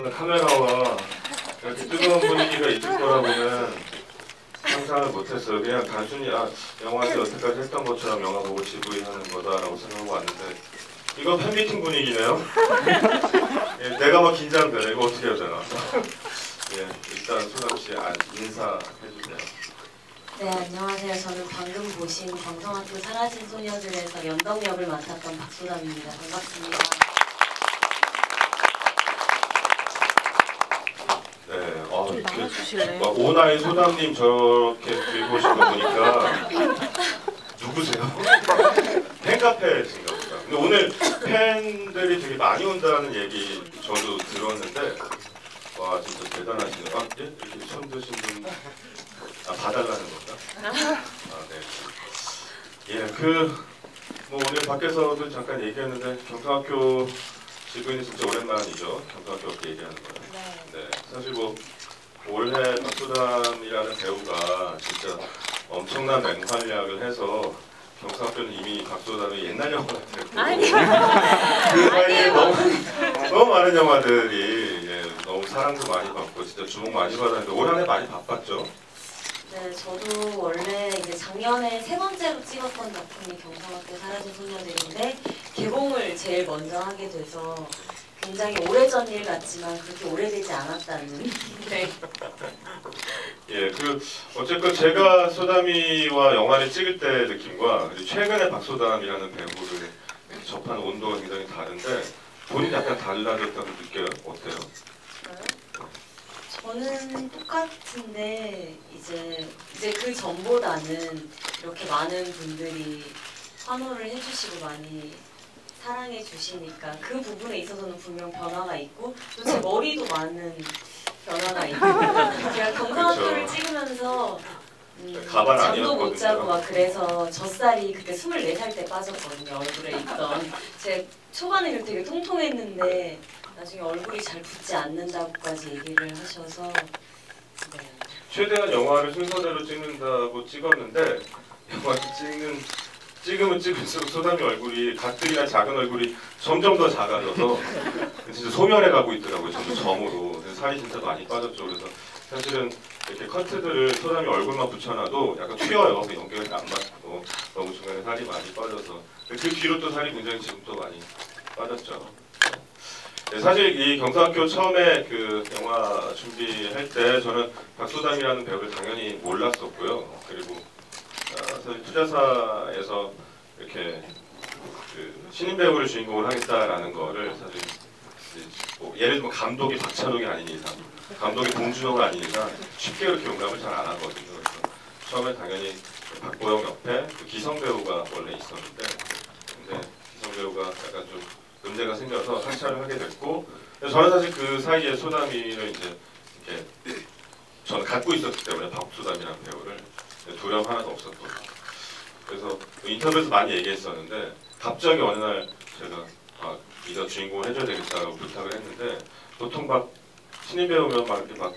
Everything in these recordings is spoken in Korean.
오늘 카메라와 이렇게 뜨거운 분위기가 있을 거라고는 상상을 못했어요. 그냥 단순히 영화에서 여태까지 했던 것처럼 영화 보고 GV하는 거다라고 생각하고 왔는데 이거 팬미팅 분위기네요. 예, 내가 막 긴장되네. 이거 어떻게 해야 되나. 예, 일단 소담씨 인사해주세요. 네, 안녕하세요. 저는 방금 보신 경성학교 사라진 소녀들에서 연덕 역을 맡았던 박소담입니다. 반갑습니다. 네, 이렇게 막 오나이 소담님 저렇게 들고 오신 거 보니까 누구세요? 팬카페신가 보다. 근데 오늘 팬들이 되게 많이 온다는 얘기 저도 들었는데 와 진짜 대단하시네요. 예? 이렇게 손 드신 분 봐달라는 건가? 네. 예, 뭐 오늘 밖에서도 잠깐 얘기했는데 경성학교 지금은 진짜 오랜만이죠. 경성학교 얘기하는 거는. 네. 사실 뭐 올해 박소담이라는 배우가 진짜 엄청난 맹활약을 해서 경성학교는 이미 박소담의 옛날 영화 같아요. 그 사이에 너무 많은 영화들이 너무 사랑도 많이 받고 진짜 주목 많이 받았는데 올 한 해 많이 바빴죠. 네, 저도 원래 이제 작년에 3번째로 찍었던 작품이 경성학교 사라진 소녀들인데 개봉을 제일 먼저 하게 돼서 굉장히 오래전 일 같지만 그렇게 오래되지 않았다는. 네. 예, 어쨌건 제가 소담이와 영화를 찍을 때 느낌과 최근에 박소담이라는 배우를 접한 온도가 굉장히 다른데 본인 약간 달라졌다고 느껴요? 어때요? 저는 똑같은데 이제 그 전보다는 이렇게 많은 분들이 환호를 해주시고 많이 사랑해 주시니까 그 부분에 있어서는 분명 변화가 있고 또 제 머리도 많은 변화가 있고 제가 경성학교를 찍으면서 잠도 못 자고 막 그래서 젖살이 그때 24살 때 빠졌거든요. 얼굴에 있던 제 초반에 되게 통통했는데 나중에 얼굴이 잘 붙지 않는다고까지 얘기를 하셔서 네. 최대한 영화를 순서대로 찍는다고 찍었는데 영화를 찍으면 찍을수록 소담이 얼굴이 각들이나 작은 얼굴이 점점 더 작아져서 진짜 소멸해 가고 있더라고요. 점점 점으로. 살이 진짜 많이 빠졌죠. 그래서 사실은 이렇게 커트들을 소담이 얼굴만 붙여놔도 약간 튀어요. 연결이 안 맞고 너무 중간에 살이 많이 빠져서 그 뒤로 또 살이 굉장히 지금 또 많이 빠졌죠. 네, 사실 이 경성학교 처음에 그 영화 준비할 때 저는 박소담이라는 배우를 당연히 몰랐었고요. 그리고 사실 투자사에서 이렇게 신인 배우를 주인공을 하겠다라는 거를 사실 뭐 예를 들면 감독이 박찬욱이 아닌 이상, 감독이 봉준호가 아닌 이상 쉽게 그렇게 용납을 잘 안 하거든요. 그래서 처음에 당연히 박보영 옆에 기성 배우가 원래 있었는데, 근데 기성 배우가 약간 좀 문제가 생겨서 상차를 하게 됐고, 저는 사실 그 사이에 소담이를 이제 이렇게 저는 갖고 있었기 때문에 박소담이라는 배우를 두려움 하나도 없었고, 그래서 인터뷰에서 많이 얘기했었는데 갑자기 어느 날 제가 네가 주인공을 해줘야 되겠다고 부탁을 했는데 보통 막 신인 배우면 막 이렇게 막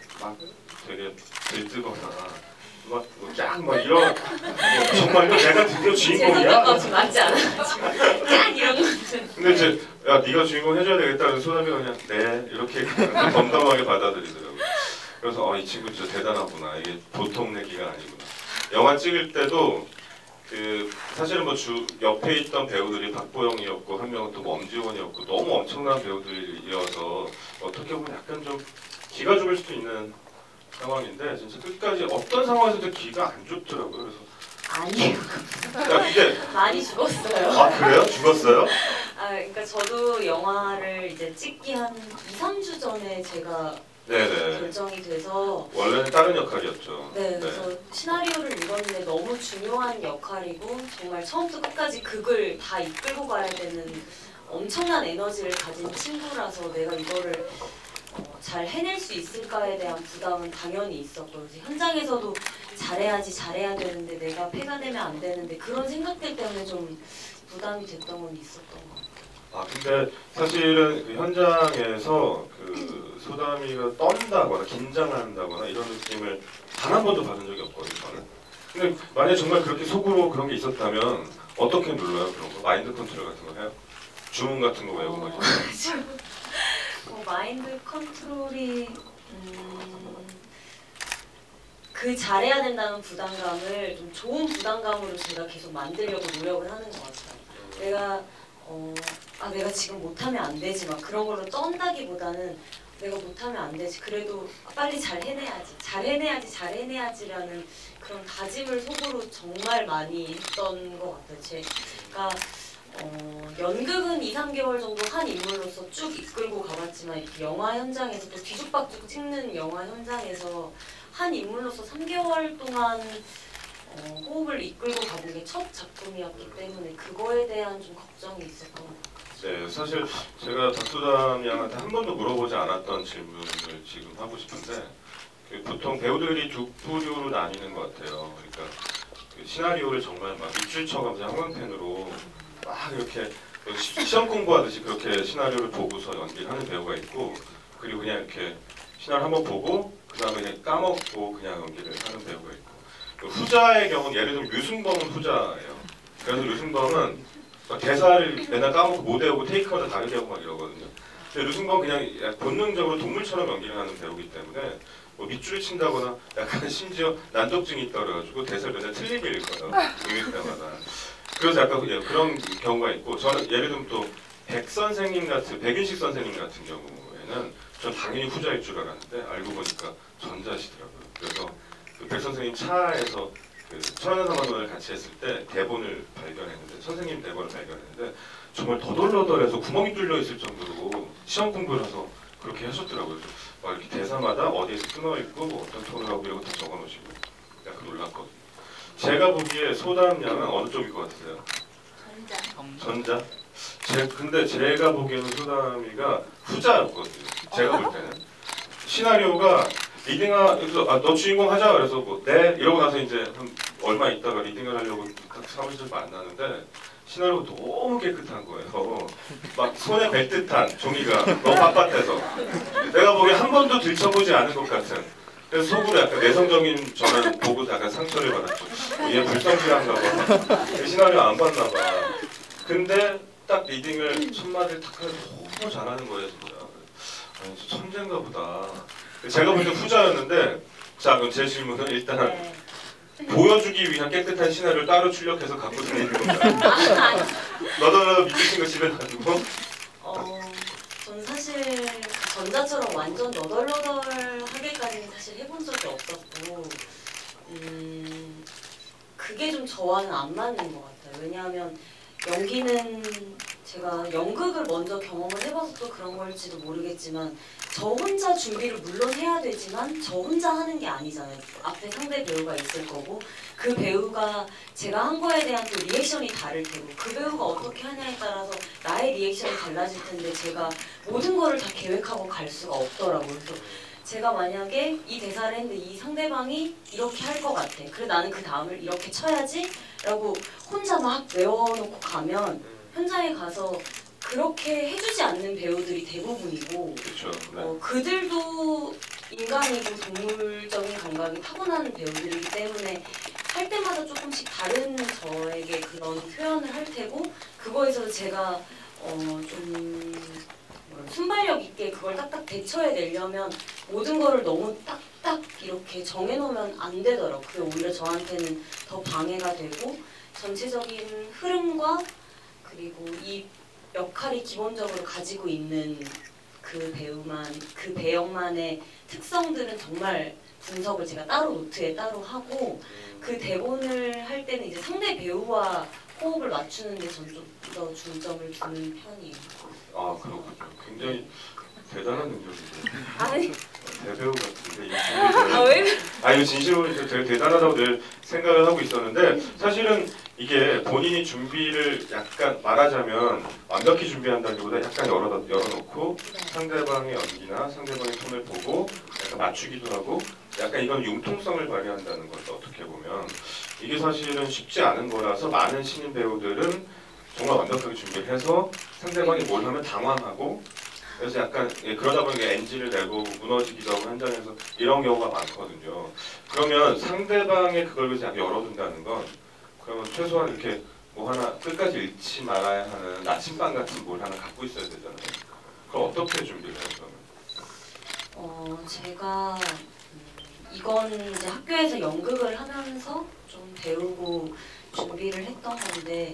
되게 들뜨거나 막 이런 정말로 내가 드디어 주인공이야? 제 맞지 않아? 짠 이런 거. 근데 이제 야 네가 주인공 해줘야 되겠다는 소담이가 그냥 네 이렇게 덤덤하게 받아들이더라고요. 그래서 이 친구 진짜 대단하구나. 이게 보통 내기가 아니구나. 영화 찍을 때도 사실은 뭐 옆에 있던 배우들이 박보영이었고 한 명은 또 엄지원이었고 너무 엄청난 배우들이어서 어떻게 보면 약간 좀 기가 죽을 수도 있는 상황인데 진짜 끝까지 어떤 상황에서도 기가 안 죽더라고요. 그래서 아니에요. 이게 많이 죽었어요. 아 그래요? 죽었어요? 그러니까 저도 영화를 이제 찍기 한 2, 3주 전에 제가 네네. 결정이 돼서 원래는 다른 역할이었죠. 네, 그래서 시나리오를 읽었는데 너무 중요한 역할이고 정말 처음부터 끝까지 극을 다 이끌고 가야 되는 엄청난 에너지를 가진 친구라서 내가 이거를 잘 해낼 수 있을까에 대한 부담은 당연히 있었고 현장에서도 잘해야 되는데 내가 패가 되면 안 되는데 그런 생각들 때문에 좀 부담이 됐던 건 있었던 것 같아요. 근데 사실은 그 현장에서 소담이가 떤다거나 긴장한다거나 이런 느낌을 단 한 번도 받은 적이 없거든요. 저는. 근데 만약에 정말 그렇게 속으로 그런 게 있었다면 어떻게 눌러요? 그런 거? 마인드 컨트롤 같은 거 해요? 주문 같은 거 외우고 가시죠? 마인드 마인드 컨트롤이 그 잘해야 된다는 부담감을 좀 좋은 부담감으로 제가 계속 만들려고 노력을 하는 것 같아요. 내가 지금 못하면 안 되지 막 그런 걸로 떤다기보다는 내가 못하면 안 되지 그래도 빨리 잘 해내야지라는 그런 다짐을 속으로 정말 많이 했던 것 같아요. 제가 연극은 2, 3개월 정도 한 인물로서 쭉 이끌고 가봤지만 이렇게 영화 현장에서 또 뒤죽박죽 찍는 영화 현장에서 한 인물로서 3개월 동안 호흡을 이끌고 가본 게 첫 작품이었기 때문에 그거에 대한 좀 걱정이 있었던 것 같아요. 네, 사실 제가 닥수담 양한테 한 번도 물어보지 않았던 질문을 지금 하고 싶은데 보통 배우들이 두 부류로 나뉘는 것 같아요. 그러니까 그 시나리오를 정말 막 밑줄 쳐가면서 형광펜으로 막 이렇게 시험 공부하듯이 그렇게 시나리오를 보고서 연기를 하는 배우가 있고 그리고 그냥 이렇게 시나리오 한번 보고 그 다음에 그냥 까먹고 그냥 연기를 하는 배우가 있고 후자의 경우는 예를 들면 류승범은 후자예요. 그래서 류승범은 대사를 맨날 까먹고 못 외우고 테이크마다 다르게 하고 막 이러거든요. 근데 류승범 그냥 본능적으로 동물처럼 연기를 하는 배우이기 때문에 뭐 밑줄을 친다거나 약간 심지어 난독증이 있다 그래가지고 대사를 맨날 틀리게 읽어요. 읽을 때마다. 그래서 약간 그런 경우가 있고 저는 예를 들면 또 백윤식 선생님 같은 경우에는 전 당연히 후자일 줄 알았는데 알고 보니까 전자시더라고요. 그래서 그 백 선생님 차에서 그 천연사만원을 같이 했을 때 대본을 발견했는데 선생님 대본을 발견했는데 정말 더덜더덜해서 구멍이 뚫려 있을 정도로 시험 공부를 해서 그렇게 하셨더라고요. 그래서 막 이렇게 대사마다 어디에서 끊어 있고 뭐 어떤 톤을 하고 이런 거 다 적어 놓으시고 약간 놀랐거든요. 제가 보기에 소담 양은 어느 쪽일 것 같으세요? 전자. 근데 제가 보기에는 소담이가 후자였거든요. 제가 볼 때는 시나리오가 리딩하면서 너 주인공 하자 그래서 뭐 네 이러고 나서 이제 한 얼마 있다가 리딩을 하려고 딱 사무실 만나는데 시나리오가 너무 깨끗한 거예요. 막 손에 뵐 듯한 종이가 너무 빳빳해서 내가 보기에 한 번도 들춰보지 않은 것 같은. 그래서 속으로 약간 내성적인 저는 보고 약간 상처를 받았죠. 얘 불성실한가 봐. 시나리오 안 봤나 봐. 근데 딱 리딩을 첫 마디를 탁 하면 너무 잘하는 거예요, 진짜. 아니, 저 천재인가 보다. 제가 볼 때 후자였는데, 자, 그럼 제 질문은 일단 보여주기 위한 깨끗한 시나리오를 따로 출력해서 갖고 다니는 건가요? 너도 믿으신 거 집에 놔두고? 저는 사실 전자처럼 완전 너덜너덜하게까지는 사실 해본 적이 없었고 그게 좀 저와는 안 맞는 것 같아요. 왜냐하면 연기는 제가 연극을 먼저 경험을 해봐서 또 그런 걸지도 모르겠지만 저 혼자 준비를 물론 해야 되지만 저 혼자 하는 게 아니잖아요. 앞에 상대 배우가 있을 거고 그 배우가 제가 한 거에 대한 또 리액션이 다를 테고 그 배우가 어떻게 하냐에 따라서 나의 리액션이 달라질 텐데 제가 모든 거를 다 계획하고 갈 수가 없더라고요. 그래서 제가 만약에 이 대사를 했는데 이 상대방이 이렇게 할 것 같아. 그래 나는 그 다음을 이렇게 쳐야지 라고 혼자 막 외워놓고 가면 현장에 가서 그렇게 해주지 않는 배우들이 대부분이고 그렇죠. 네. 그들도 인간이고 동물적인 감각이 타고나는 배우들이기 때문에 할 때마다 조금씩 다른 저에게 그런 표현을 할 테고 그거에서 제가 좀 순발력 있게 그걸 딱딱 대처해내려면 모든 거를 너무 딱딱 이렇게 정해놓으면 안 되더라고요. 그게 오히려 저한테는 더 방해가 되고 전체적인 흐름과 그리고 이 역할이 기본적으로 가지고 있는 그 배역만의 특성들은 정말 분석을 제가 따로 노트에 따로 하고 그 대본을 할 때는 이제 상대 배우와 호흡을 맞추는데 전 좀 더 중점을 두는 편이에요. 아 그렇군요. 굉장히 대단한 능력이세요. 아니 대배우 같은데 왜? 이거 진심으로 되게 대단하다고 늘 생각을 하고 있었는데 사실은 이게 본인이 준비를 약간 말하자면 완벽히 준비한다기보다 약간 열어놓고 상대방의 연기나 상대방의 톤을 보고 약간 맞추기도 하고 약간 이건 융통성을 발휘한다는 거죠. 어떻게 보면 이게 사실은 쉽지 않은 거라서 많은 신인 배우들은 정말 완벽하게 준비를 해서 상대방이 뭘 하면 당황하고 그래서 약간 그러다 보니까 NG를 내고 무너지기도 하고 현장에서 이런 경우가 많거든요. 그러면 상대방의 그걸 위해서 약간 열어둔다는 건 그러면 최소한 이렇게 뭐 하나 끝까지 잃지 말아야 하는 나침반 같은 뭘 하나 갖고 있어야 되잖아요. 그럼 어떻게 준비를 해요? 그러면? 제가 이건 이제 학교에서 연극을 하면서 좀 배우고 준비를 했던 건데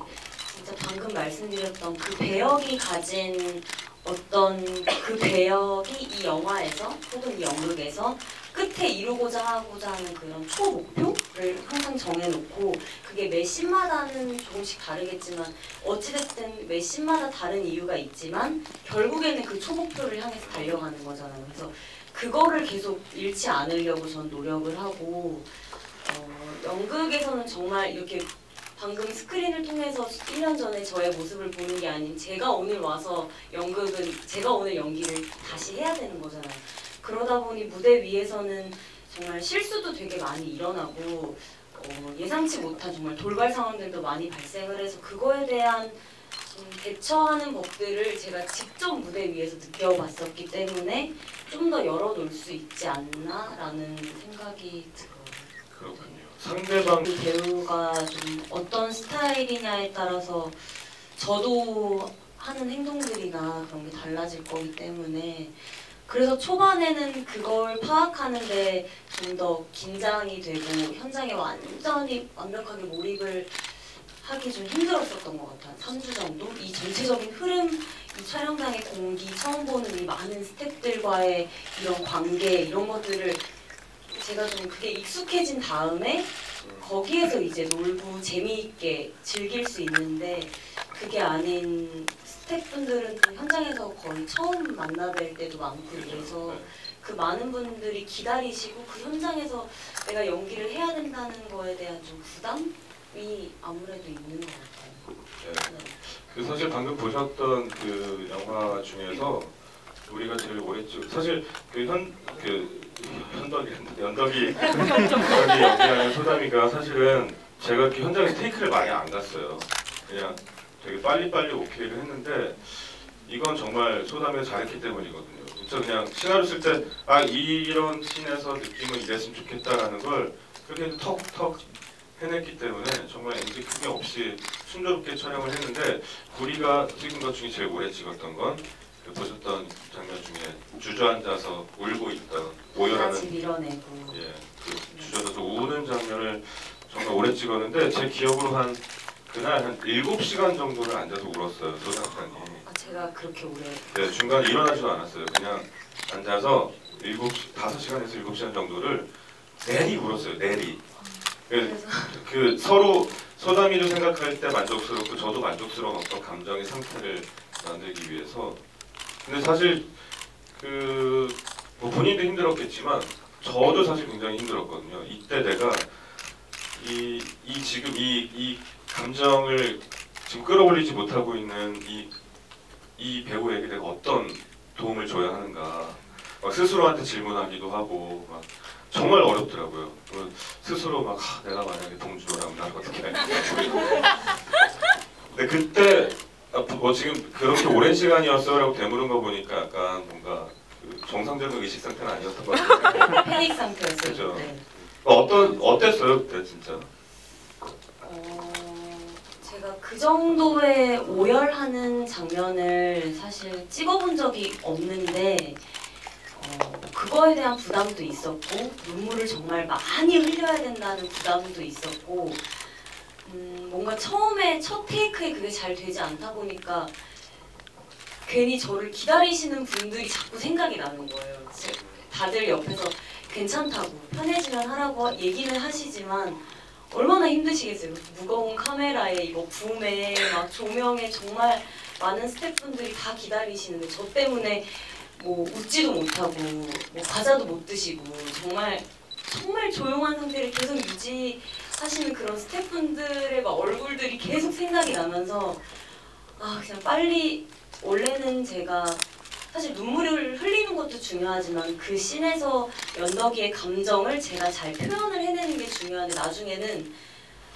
진짜 방금 말씀드렸던 그 배역이 가진 어떤 그 배역이 이 영화에서 혹은 이 연극에서 끝에 이루고자 하고자 하는 그런 초목표를 항상 정해놓고 그게 매 씬마다는 조금씩 다르겠지만 어찌됐든 매 씬마다 다른 이유가 있지만 결국에는 그 초목표를 향해서 달려가는 거잖아요. 그래서 그거를 계속 잃지 않으려고 전 노력을 하고 연극에서는 정말 이렇게 방금 스크린을 통해서 1년 전에 저의 모습을 보는 게 아닌 제가 오늘 와서 연극은 제가 오늘 연기를 다시 해야 되는 거잖아요. 그러다 보니 무대 위에서는 정말 실수도 되게 많이 일어나고 예상치 못한 정말 돌발 상황들도 많이 발생을 해서 그거에 대한 대처하는 법들을 제가 직접 무대 위에서 느껴봤었기 때문에 좀 더 열어놓을 수 있지 않나라는 생각이 들어요. 그렇군요. 상대방 이 배우가 좀 어떤 스타일이냐에 따라서 저도 하는 행동들이나 그런 게 달라질 거기 때문에 그래서 초반에는 그걸 파악하는데 좀 더 긴장이 되고 현장에 완전히 완벽하게 몰입을 하기 좀 힘들었었던 것 같아요. 3주 정도? 이 전체적인 흐름, 이 촬영장의 공기, 처음 보는 이 많은 스태프들과의 이런 관계, 이런 것들을 제가 좀 그게 익숙해진 다음에 거기에서 이제 놀고 재미있게 즐길 수 있는데 그게 아닌 스태프분들은 또 현장에서 거의 처음 만나뵐 때도 많고 그래서 그 많은 분들이 기다리시고 그 현장에서 내가 연기를 해야 된다는 거에 대한 좀 부담이 아무래도 있는 것 같아요. 네. 그 사실 방금 보셨던 그 영화 중에서 우리가 제일 오래 찍 사실 연덕이 연기하는 소담이가 사실은 제가 이렇게 현장에서 테이크를 많이 안 갔어요. 그냥 되게 빨리빨리 오케이를 했는데 이건 정말 소담이가 잘했기 때문이거든요. 진짜 그냥 시나리오 쓸 때 이런 씬에서 느낌은 이랬으면 좋겠다라는 걸 그렇게 턱턱 해냈기 때문에 정말 NG 크게 없이 순조롭게 촬영을 했는데 우리가 찍은 것 중에 제일 오래 찍었던 건 보셨던 장면 중에 주저앉아서 울고 있던 오열하는 밀어내고 그 주저앉아서 우는 장면을 정말 오래 찍었는데 제 기억으로 그날 한 7시간 정도를 앉아서 울었어요. 소장관이. 제가 그렇게 오래 네, 중간에 일어나지도 않았어요. 그냥 앉아서 5시간에서 7시간 정도를 내리 울었어요. 내리. 그래서 그 서로 소담이를 생각할 때 만족스럽고 저도 만족스러운 어떤 감정의 상태를 만들기 위해서. 근데 사실 뭐 본인도 힘들었겠지만 저도 사실 굉장히 힘들었거든요. 이때 내가 지금 이 감정을 지금 끌어올리지 못하고 있는 이 배우에게 내가 어떤 도움을 줘야 하는가. 막 스스로한테 질문하기도 하고 막 정말 어렵더라고요. 스스로 막 내가 만약에 봉준호라면 날 어떻게 할까. 근데 그때 지금 그렇게 오랜 시간이었어라고 되물은 거 보니까 약간 뭔가 정상적인 의식 상태는 아니었던 것 같아요. 패닉 상태였어요. 그죠. 네. 어땠어요 그때 진짜? 제가 그 정도의 오열하는 장면을 사실 찍어본 적이 없는데 그거에 대한 부담도 있었고 눈물을 정말 많이 흘려야 된다는 부담도 있었고 뭔가 처음에 첫 테이크에 그게 잘 되지 않다 보니까 괜히 저를 기다리시는 분들이 자꾸 생각이 나는 거예요. 다들 옆에서 괜찮다고 편해지면 하라고 얘기는 하시지만 얼마나 힘드시겠어요. 무거운 카메라에 이거 붐에 막 조명에 정말 많은 스태프분들이 다 기다리시는데 저 때문에 뭐 웃지도 못하고 뭐 과자도 못 드시고 정말 조용한 상태를 계속 유지하시는 그런 스태프분들의 막 얼굴들이 계속 생각이 나면서 그냥 빨리 원래는 제가 사실 눈물을 흘리는 것도 중요하지만 그 씬에서 연덕이의 감정을 제가 잘 표현을 해내는 게 중요한데 나중에는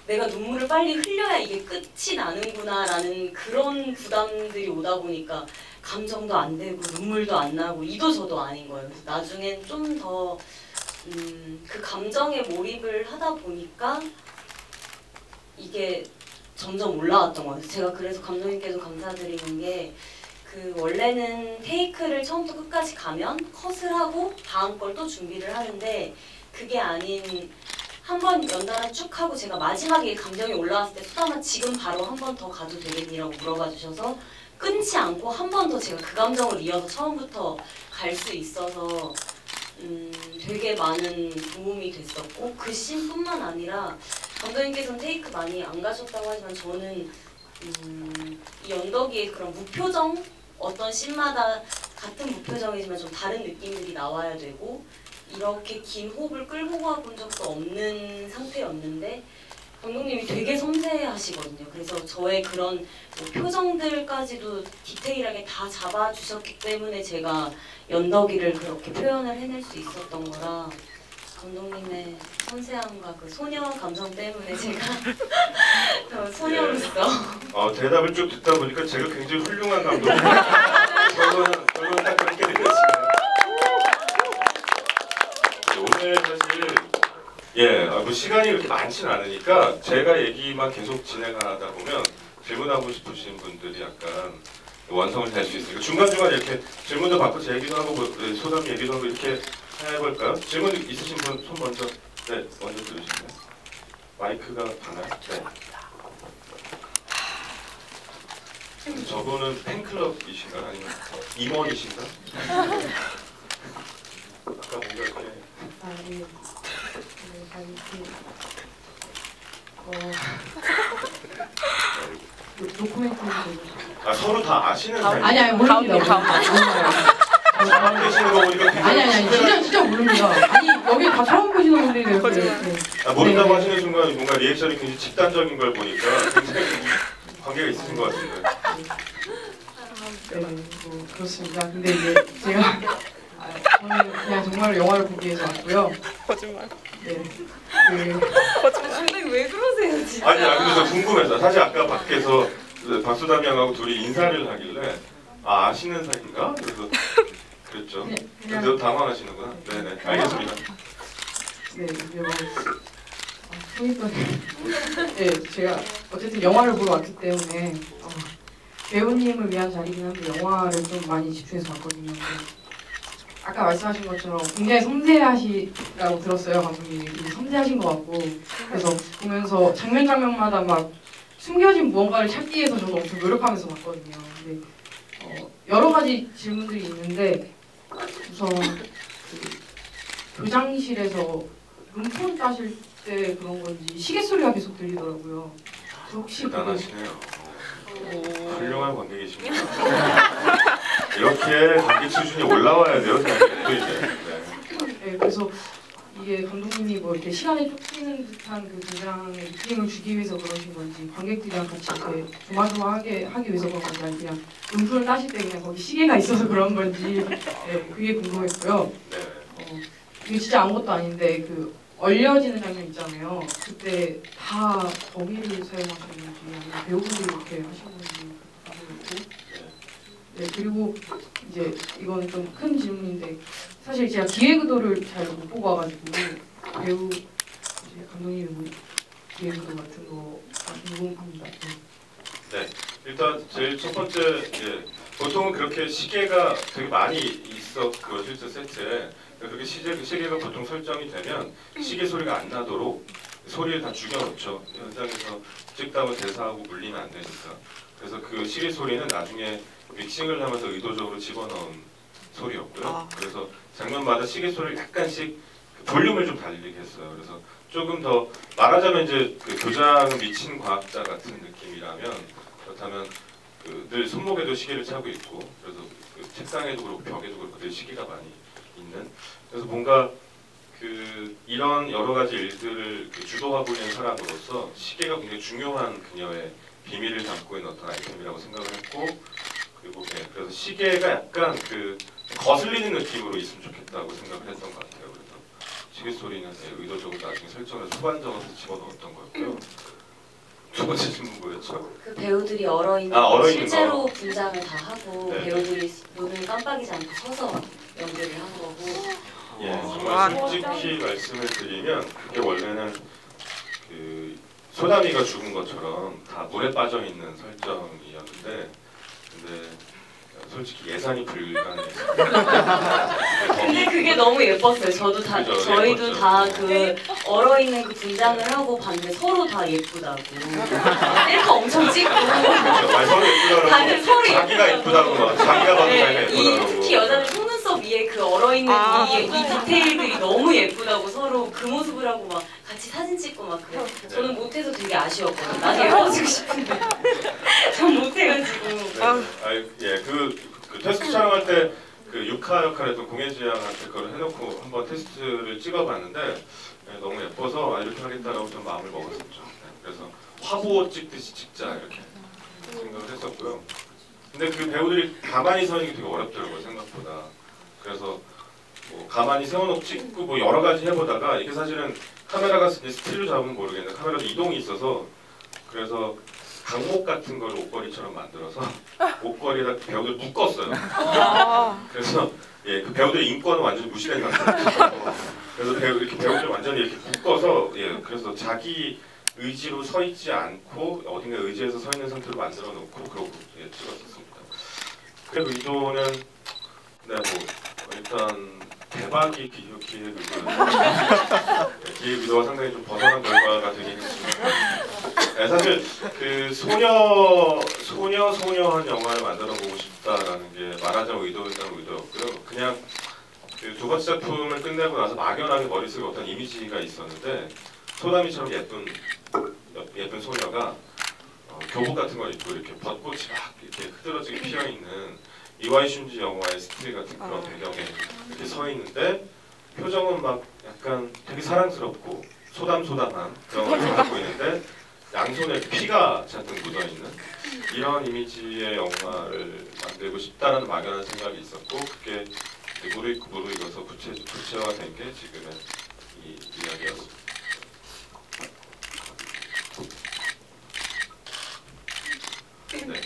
내가 눈물을 빨리 흘려야 이게 끝이 나는구나 라는 그런 부담들이 오다 보니까 감정도 안 되고 눈물도 안 나고 이도 저도 아닌 거예요. 그래서 나중엔 좀 더 그 감정에 몰입을 하다 보니까 이게 점점 올라왔던 것 같아요. 제가 그래서 감독님께도 감사드리는 게 그 원래는 테이크를 처음부터 끝까지 가면 컷을 하고 다음 걸 또 준비를 하는데 그게 아닌 한 번 연달아 쭉 하고 제가 마지막에 감정이 올라왔을 때 소담아 지금 바로 한 번 더 가도 되겠니라고 물어봐 주셔서 끊지 않고 한 번 더 제가 그 감정을 이어서 처음부터 갈 수 있어서 되게 많은 도움이 됐었고 그 씬뿐만 아니라 감독님께서는 테이크 많이 안 가셨다고 하지만 저는 이 연덕이의 그런 무표정 어떤 씬마다 같은 무표정이지만 좀 다른 느낌들이 나와야 되고 이렇게 긴 호흡을 끌고 가본 적도 없는 상태였는데 감독님이 되게 섬세하시거든요. 그래서 저의 그런 뭐 표정들까지도 디테일하게 다 잡아주셨기 때문에 제가 연덕이를 그렇게 표현을 해낼 수 있었던 거라 감독님의 섬세함과 그 소녀 감성 때문에 제가 더 소녀로서 대답을 쭉 듣다 보니까 제가 굉장히 훌륭한 감독이에요. 결론은 딱 그렇게 되겠습니다. 오늘 사실 뭐 시간이 그렇게 많지는 않으니까 제가 얘기만 계속 진행하다 보면 질문하고 싶으신 분들이 약간 완성을 될 수 있으니까 중간중간 이렇게 질문도 받고 제 얘기도 하고 소담 얘기도 하고 이렇게 해볼까요? 질문 있으신 분 손 먼저 먼저 들으시면 마이크가 가나요? 네. 저분은 팬클럽이신가 아니면 임원이신가? 아까 뭔가 이렇게 도쿠멘터리 서로 다 아시는 사이. 아니 모릅니다. 처음 계시는 거 보니까 굉장히 진짜 모릅니다. 아니 여기 다 처음 보시는 분들이 모른다고 하시는 순간 뭔가 리액션이 굉장히 집단적인 걸 보니까 굉장히 관계가 있으신 것 같은데. 뭐 그렇습니다. 근데 이제 제가 저는 그냥 정말 영화를 보기 위해서 왔고요. 거짓말. 감독님 왜 그러세요 진짜? 아니 근데 저 궁금해서 사실 아까 밖에서 박수담 양하고 둘이 인사를 하길래 아시는 사이인가? 그래서 그랬죠. 근데 당황하시는구나. 네네 알겠습니다. 네 제가 어쨌든 영화를 보러 왔기 때문에 배우님을 위한 자리긴 한데 영화를 좀 많이 집중해서 봤거든요. 아까 말씀하신 것처럼 굉장히 섬세하시라고 들었어요. 감독님이 섬세하신 것 같고 그래서 보면서 장면마다 막 숨겨진 무언가를 찾기 위해서 저도 엄청 노력하면서 봤거든요. 근데 여러 가지 질문들이 있는데 우선 교장실에서 룸폰 따실 때 그런 건지 시계 소리가 계속 들리더라고요. 혹시 대단하시네요. 훌륭한 관객이십니다. 이렇게 관객 수준이 올라와야 돼요. 네, 그래서 이게 감독님이 뭐 이렇게 시간에 쫓기는 듯한 그 긴장의 느낌을 주기 위해서 그러신 건지 관객들이랑 같이 이렇게 조마조마하게 하기 위해서 그런 건지 아니면 그냥 음표를 따실 때 그냥 거기 시계가 있어서 그런 건지 그게 궁금했고요. 이게 진짜 아무것도 아닌데 그 얼려지는 장면 있잖아요. 그때 다 거기를 사용하시는 건지 아니면 배우분들이 이렇게 하신 건지 궁금했고 그리고 이제 이거는 좀 큰 질문인데 사실 제가 기획 의도를 잘 못 보고 와가지고 배우 이제 감독님의 뭐 기획 의도 같은 거 궁금합니다. 네, 일단 제일 첫 번째 보통은 그렇게 시계가 되게 많이 있어 그 실제 세트에 그렇게 시계가 보통 설정이 되면 시계 소리가 안 나도록 소리를 다 죽여놓죠. 현장에서 찍다 보면 대사하고 물리면 안 되니까. 그래서 그 시계 소리는 나중에 믹싱을 하면서 의도적으로 집어넣은 소리였고요. 그래서 장면마다 시계 소리를 약간씩 볼륨을 좀 달리게 했어요. 그래서 조금 더 말하자면 이제 그 교장은 미친 과학자 같은 느낌이라면 그렇다면 늘 손목에도 시계를 차고 있고 그래서 그 책상에도 그렇고 벽에도 그렇고 늘 시계가 많이 있는 그래서 뭔가 이런 여러 가지 일들을 주도하고 있는 사람으로서 시계가 굉장히 중요한 그녀의 비밀을 담고 있는 어떤 아이템이라고 생각을 했고 그리고 그래서 시계가 약간 거슬리는 느낌으로 있으면 좋겠다고 생각을 했던 것 같아요. 그래서 시계 소리는 의도적으로 나중에 설정을 후반적으로 집어넣었던 거였고요. 두 번째 질문 뭐였죠? 그 배우들이 얼어있는 실제로 분장을 다 하고 배우들이 눈을 깜빡이지 않고 서서 연기를 한 거고 정말 솔직히 말씀을 드리면 그게 원래는 소담이가 죽은 것처럼 다 물에 빠져 있는 설정이었는데 근데 솔직히 예산이 불가능해요. 근데 그게 너무 예뻤어요. 저도 다 그죠, 저희도 예뻤죠. 다 그 얼어 있는 그 분장을 하고 봤는데 서로 다 예쁘다고. 셀카 엄청 찍고. 아니, 서로 예쁘다고 다들 서로 자기가 예쁘다고 막 자기가 봐도 자기가 네, 이 예쁘다고. 특히 여자는 속눈썹 위에 그 얼어 있는 이 디테일들이 너무 예쁘다고 서로 그 모습을 하고 막 같이 사진 찍고 막 그래. 저는 못해서 되게 아쉬웠거든요. 나도 예뻐지고 싶은데 전 못해가지고. 네. 예, 그 테스트 촬영할 때 그 육하 역할했던 공예지 양한테 그걸 해놓고 한번 테스트를 찍어봤는데 네, 너무 예뻐서 이렇게 하겠다라고 좀 마음을 먹었었죠. 네, 그래서 화보 찍듯이 찍자 이렇게 생각을 했었고요. 근데 그 배우들이 가만히 서 있는 게 되게 어렵더라고요, 생각보다. 그래서 뭐 가만히 세워놓고 찍고 뭐 여러 가지 해보다가 이게 사실은 카메라가 스틸로 잡으면 모르겠는데 카메라도 이동이 있어서 그래서 강목 같은 걸 옷걸이처럼 만들어서 옷걸이에다 배우들 묶었어요. 그래서 예, 그 배우들의 인권은 완전히 무시된 상태예요. 그래서 이렇게 배우들 완전히 이렇게 묶어서 예, 그래서 자기 의지로 서 있지 않고 어딘가 의지해서 서 있는 상태로 만들어 놓고 그러고 예, 찍었었습니다. 그 의도는 네, 뭐 일단 대박이 기획 의도와 상당히 좀 벗어난 결과가 되긴 했습니다. 네, 사실 그 소녀한 영화를 만들어 보고 싶다라는 게 말하자면 의도였다는 의도였고요. 그냥 그 두 번째 작품을 끝내고 나서 막연하게 머릿속에 어떤 이미지가 있었는데 소담이처럼 예쁜 소녀가 교복 같은 거 입고 이렇게 벚꽃이 막 이렇게 흐드러지게 피어 있는 이와이 슌지 영화의 스틸 같은 그런 배경에 이렇게 서 있는데 표정은 막 약간 되게 사랑스럽고 소담소담한 그런 걸 갖고 있는데 양손에 피가 잔뜩 묻어있는 이런 이미지의 영화를 만들고 싶다는 막연한 생각이 있었고 그게 무르익어서 구체화된 게 지금의 이 이야기였습니다. 네.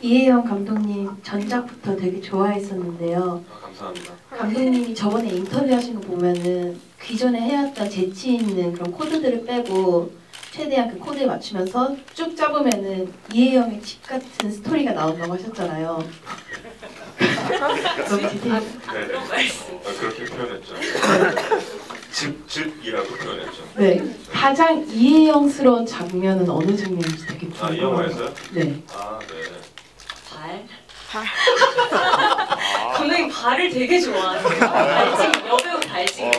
이혜영 감독님 전작부터 되게 좋아했었는데요. 감사합니다. 감독님이 저번에 인터뷰하신 거 보면은 기존에 해왔던 재치 있는 그런 코드들을 빼고 최대한 그 코드에 맞추면서 쭉 잡으면은 이혜영의 집 같은 스토리가 나온다고 하셨잖아요. 너무 디테일. 그런 말씀. 그렇게 표현했죠. 집이라고 표현했죠. 네. 가장 이혜영스러운 장면은 어느 장면인지 되게 궁금해요. 이 영화에서요? 네. 아, 네. 발? 감독님 발을 되게 좋아하세요. 발찌, 여배우 발찌.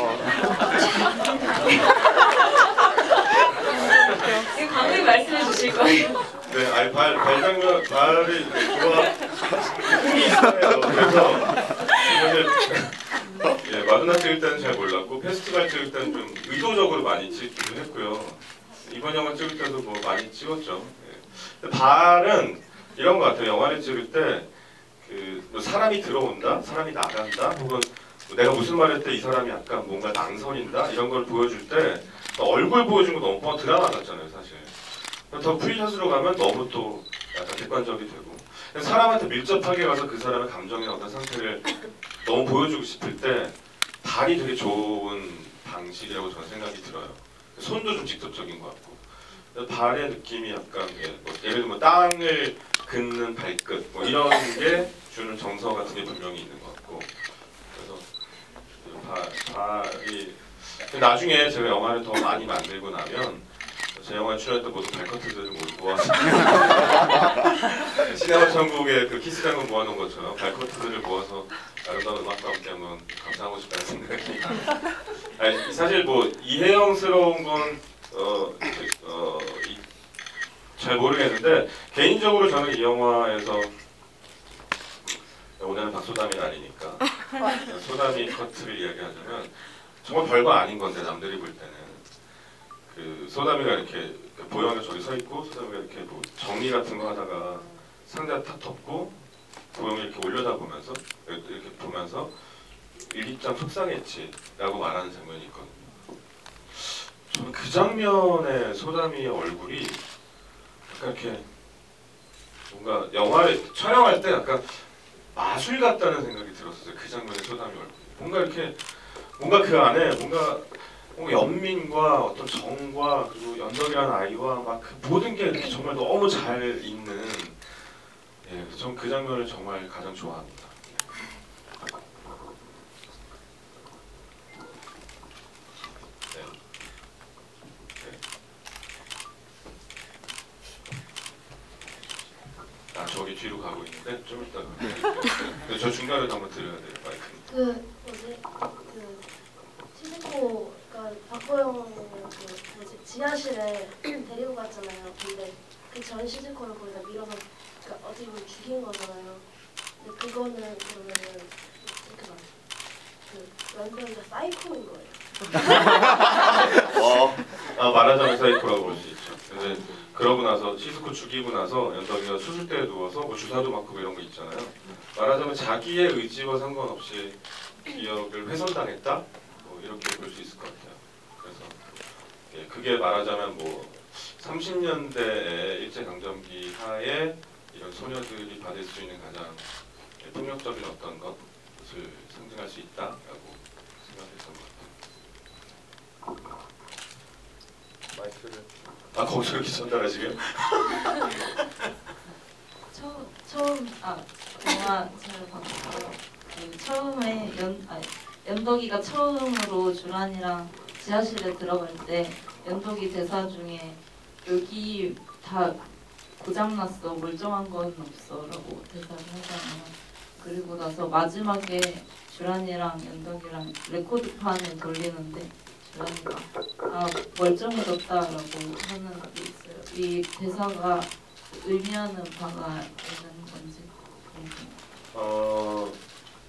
지금 감독님 말씀해 주실 거예요. 네, 아니 발 장면 발이 힘이 있어요. 그래서 사실 예, 마그나 찍을 때는 잘 몰랐고 페스티벌 찍을 때는 좀 의도적으로 많이 찍기도 했고요. 이번 영화 찍을 때도 뭐 많이 찍었죠. 예. 근데 발은 이런 것 같아요. 영화를 찍을 때 그 사람이 들어온다, 사람이 나간다, 혹은 내가 무슨 말할 때 이 사람이 약간 뭔가 낭설인다 이런 걸 보여줄 때 얼굴 보여준 거 너무 드라마 같잖아요, 사실. 더 프리샷으로 가면 너무 또 약간 객관적이 되고 사람한테 밀접하게 가서 그 사람의 감정의 어떤 상태를 너무 보여주고 싶을 때 발이 되게 좋은 방식이라고 저는 생각이 들어요. 손도 좀 직접적인 것 같고 발의 느낌이 약간 예를 들면 땅을 긋는 발끝 뭐 이런 게 주는 정서 같은 게 분명히 있는 것 같고 그래서 발이 나중에 제가 영화를 더 많이 만들고 나면 제 영화에 출연했던 모든 발커트들을 모두 모아서 시네마 천국의 그 키스 장면 모아놓은 것처럼 발커트들을 모아서 아름다운 음악과 함께 한번 감상하고 싶다는 생각이 아니, 사실 뭐 이혜영스러운 건 잘 모르겠는데 개인적으로 저는 이 영화에서 오늘은 박소담이 날이니까 소담이 커트를 이야기하자면 정말 별거 아닌 건데 남들이 볼 때는 그 소담이가 이렇게 보영이가 저기 서 있고 소담이가 이렇게 뭐 정리 같은 거 하다가 상자 탁 덮고 보영이 이렇게 올려다보면서 이렇게 보면서 일기장 속상했지라고 말하는 장면이 있거든요. 저는 그 장면에 소담이의 얼굴이 약간 이렇게 뭔가 영화를 촬영할 때 약간 마술 같다는 생각이 들었어요. 그 장면에 소담이 얼굴이 뭔가 이렇게 뭔가 그 안에 뭔가 연민과 어떤 정과 그리고 연덕이라는 아이와 막 그 모든 게 이렇게 정말 너무 잘 있는 전 그 장면을 정말 가장 좋아합니다. 저기 뒤로 가고 있는데 좀 이따가 근데 저 중간에 한번 들어야 돼요 마이크. 그 뭐지 그 시즈코가 박보영 그 뭐지 지하실에 데리고 갔잖아요. 근데 그 전 시즈코를 거기다 밀어서 그러니까 어떻게 보면 죽인 거잖아요. 근데 그거는 그러면은 이렇게 막그 연병이가 사이코인 거예요. 말하자면 사이코라고 볼 수 있죠. 근데 그러고 나서 시스코 죽이고 나서 연덕이가 수술대에 누워서 뭐 주사도 맞고 뭐 이런 거 있잖아요. 말하자면 자기의 의지와 상관없이 기억을 훼손당했다? 뭐 이렇게 볼 수 있을 것 같아요. 그래서 그게 말하자면 뭐 30년대의 일제강점기 하에 이런 소녀들이 받을 수 있는 가장 폭력적인 어떤 것을 상징할 수 있다라고 생각했던 것 같아요. 마이크를 거기서 이렇게 전달하시게요? 영화 잘 봤고요. 처음에 연덕이가 처음으로 주란이랑 지하실에 들어갈 때 연덕이 대사 중에 여기 다 고장났어, 멀쩡한 건 없어라고 대사를 하잖아요. 그리고 나서 마지막에 주란이랑 연덕이랑 레코드판을 돌리는데 주란이가 멀쩡해졌다라고 하는 게 있어요. 이 대사가 의미하는 바가 있는 건지 궁금해요.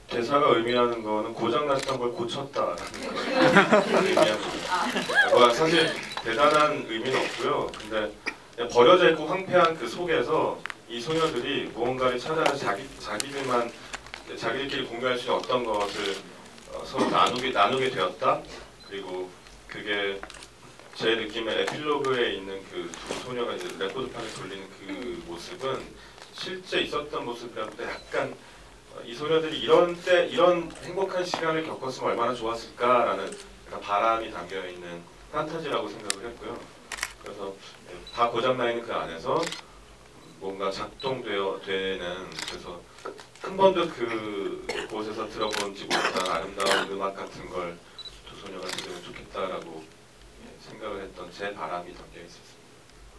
대사가 의미하는 거는 고장났던 걸 고쳤다라는 걸 의미합니다. 사실 대단한 의미는 없고요. 근데 그냥 버려져 있고 황폐한 그 속에서 이 소녀들이 무언가를 찾아서 자기들끼리 공유할 수 있는 어떤 것을 서로 나누게 되었다. 그리고 그게 제 느낌에 에필로그에 있는 그 두 소녀가 이제 레코드판을 돌리는 그 모습은 실제 있었던 모습이라보다 약간 이 소녀들이 이런 행복한 시간을 겪었으면 얼마나 좋았을까라는 약간 바람이 담겨 있는 판타지라고 생각을 했고요. 그래서 다 고장나 있는 그 안에서 뭔가 작동되는 그래서 한 번도 그곳에서 들어본지 못한 아름다운 음악 같은 걸 두 소녀가 들으면 좋겠다라고 생각을 했던 제 바람이 담겨 있었습니다.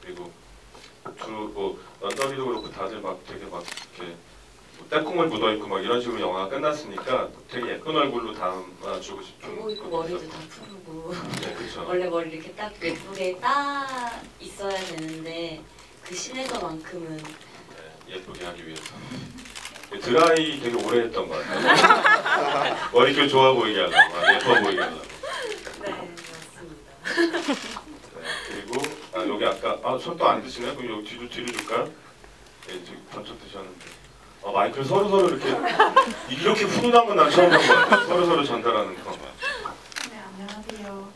그리고 런던이도 그렇고 다들 막 되게 막 이렇게 떼콩을 묻어 있고 막 이런 식으로 영화가 끝났으니까 되게 예쁜 얼굴로 담아주고 싶은. 보고 있고 머리도 다 푸르고. 네, 그렇죠. 원래 머리 이렇게 딱 예쁘게 딱 있어야 되는데 그 씬에서만큼은 예쁘게 하기 위해서 드라이 되게 오래 했던 것 같아요. 머릿결 좋아 보이게 하려고, 예뻐 보이게 하려고. 네 맞습니다. 네, 그리고 여기 아까 손도 안 드시나요? 그럼 여기 뒤로 줄까요? 네, 저기 번쩍 드셨는데 마이크를 서로 이렇게 훈훈한 건 난 처음 본 것 같아요. 서로 전달하는 그런 거. 네, 안녕하세요.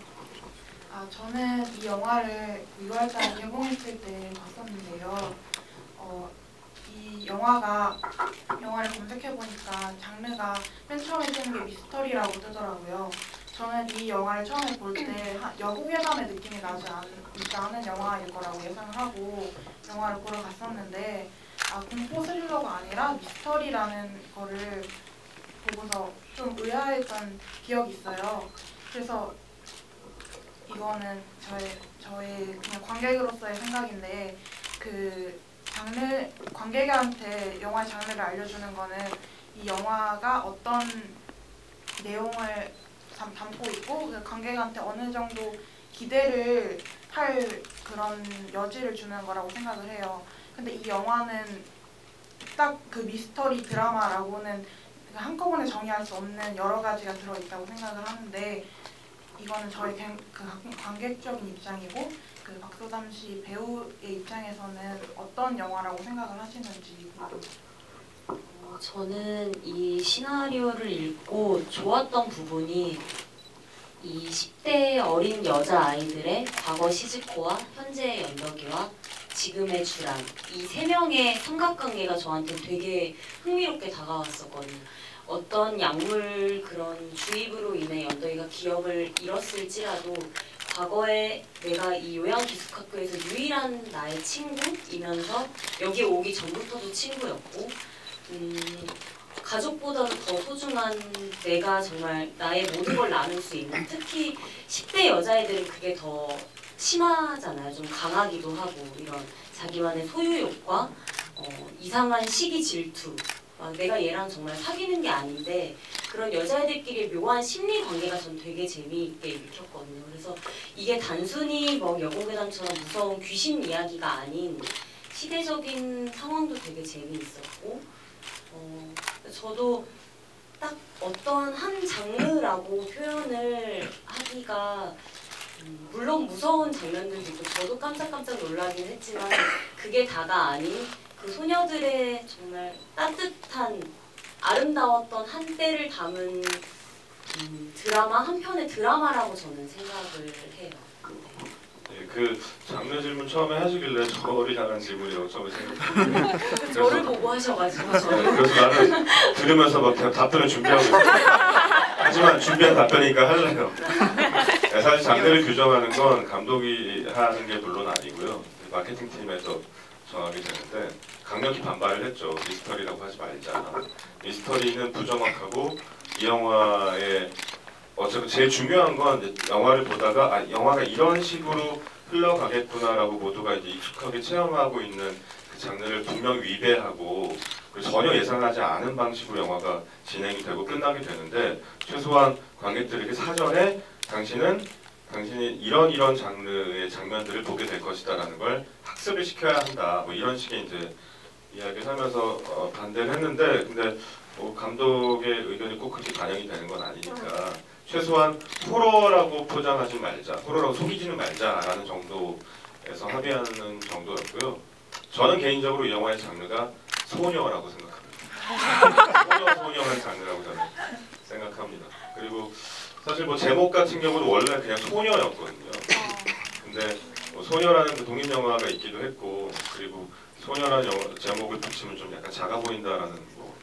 저는 이 영화를 6월달에 개봉했을 때 봤었는데요. 이 영화를 검색해보니까 장르가 맨 처음에 뜨는 게 미스터리라고 뜨더라고요. 저는 이 영화를 처음에 볼 때 여고괴담의 느낌이 나지 않은 영화일 거라고 예상을 하고 영화를 보러 갔었는데 공포 스릴러가 아니라 미스터리라는 거를 보고서 좀 의아했던 기억이 있어요. 그래서 이거는 저의 그냥 관객으로서의 생각인데 관객한테 영화의 장르를 알려주는 거는 이 영화가 어떤 내용을 담고 있고 그 관객한테 어느 정도 기대를 할 그런 여지를 주는 거라고 생각을 해요. 근데 이 영화는 딱 그 미스터리 드라마라고는 한꺼번에 정의할 수 없는 여러 가지가 들어있다고 생각을 하는데 이거는 저희 관객적인 입장이고 그 박소담 씨 배우의 입장에서는 어떤 영화라고 생각을 하시는지 저는 이 시나리오를 읽고 좋았던 부분이 이 10대 어린 여자아이들의 과거 시즈코와 현재의 연덕이와 지금의 주란 이 세 명의 삼각관계가 저한테 되게 흥미롭게 다가왔었거든요. 어떤 약물 그런 주입으로 인해 연덕이가 기억을 잃었을지라도 과거에 내가 이 요양기숙학교에서 유일한 나의 친구이면서 여기 오기 전부터도 친구였고 가족보다도 더 소중한 내가 정말 나의 모든 걸 나눌 수 있는, 특히 10대 여자애들은 그게 더 심하잖아요. 좀 강하기도 하고 이런 자기만의 소유욕과 이상한 시기 질투, 내가 얘랑 정말 사귀는 게 아닌데 그런 여자애들끼리 묘한 심리 관계가 전 되게 재미있게 읽혔거든요. 그래서 이게 단순히 뭐 여공괴담처럼 무서운 귀신 이야기가 아닌 시대적인 상황도 되게 재미있었고 저도 딱 어떠한 한 장르라고 표현을 하기가 물론 무서운 장면들도 있고 저도 깜짝깜짝 놀라긴 했지만 그게 다가 아닌 그 소녀들의 정말 따뜻한 아름다웠던 한때를 담은 드라마, 한 편의 드라마라고 저는 생각을 해요. 네, 그 장르 질문 처음에 하시길래 저를 향한 질문이라고 처음에 생각했어요. 저를 보고 하셔가지고 저는 그래서 나는 들으면서 막 답변을 준비하고 있어요. 하지만 준비한 답변이니까 할래요. 네, 사실 장르를 규정하는 건 감독이 하는 게 물론 아니고요. 마케팅 팀에서 정하게 되는데 강력히 반발을 했죠. 미스터리라고 하지 말자. 미스터리는 부정확하고 이 영화의 어차피 제일 중요한 건 영화를 보다가 영화가 이런 식으로 흘러가겠구나라고 모두가 이제 익숙하게 체험하고 있는 그 장르를 분명 위배하고 전혀 예상하지 않은 방식으로 영화가 진행이 되고 끝나게 되는데 최소한 관객들에게 사전에 당신이 이런 장르의 장면들을 보게 될 것이다라는 걸 학습을 시켜야 한다. 뭐 이런 식의 이제 이야기를 하면서 반대를 했는데 근데 뭐 감독의 의견이 꼭 그렇게 반영이 되는 건 아니니까 최소한 호러라고 포장하지 말자, 호러라고 속이지는 말자라는 정도에서 합의하는 정도였고요. 저는 개인적으로 이 영화의 장르가 소녀라고 생각합니다. 소녀한 장르라고 저는 생각합니다. 그리고 사실 뭐 제목 같은 경우도 원래 그냥 소녀였거든요. 근데 뭐 소녀라는 그 독립 영화가 있기도 했고 그리고 소녀라는 제목을 붙이면 좀 약간 작아 보인다라는 뭐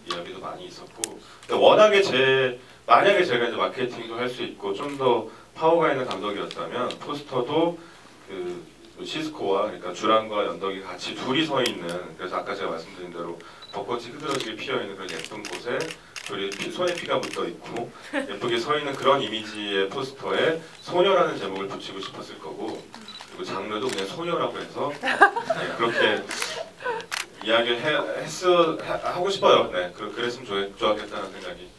이야기도 많이 있었고 근데 워낙에 만약에 제가 이제 마케팅도 할 수 있고 좀 더 파워가 있는 감독이었다면 포스터도 그 시스코와 그러니까 주란과 연덕이 같이 둘이 서 있는 그래서 아까 제가 말씀드린 대로 벚꽃이 흐드러지게 피어 있는 그런 예쁜 곳에 둘이 손에 피가 묻어 있고 예쁘게 서 있는 그런 이미지의 포스터에 소녀라는 제목을 붙이고 싶었을 거고 그리고 장르도 그냥 소녀라고 해서 네, 그렇게 이야기를 하고 싶어요. 네, 그랬으면 좋았겠다는 생각이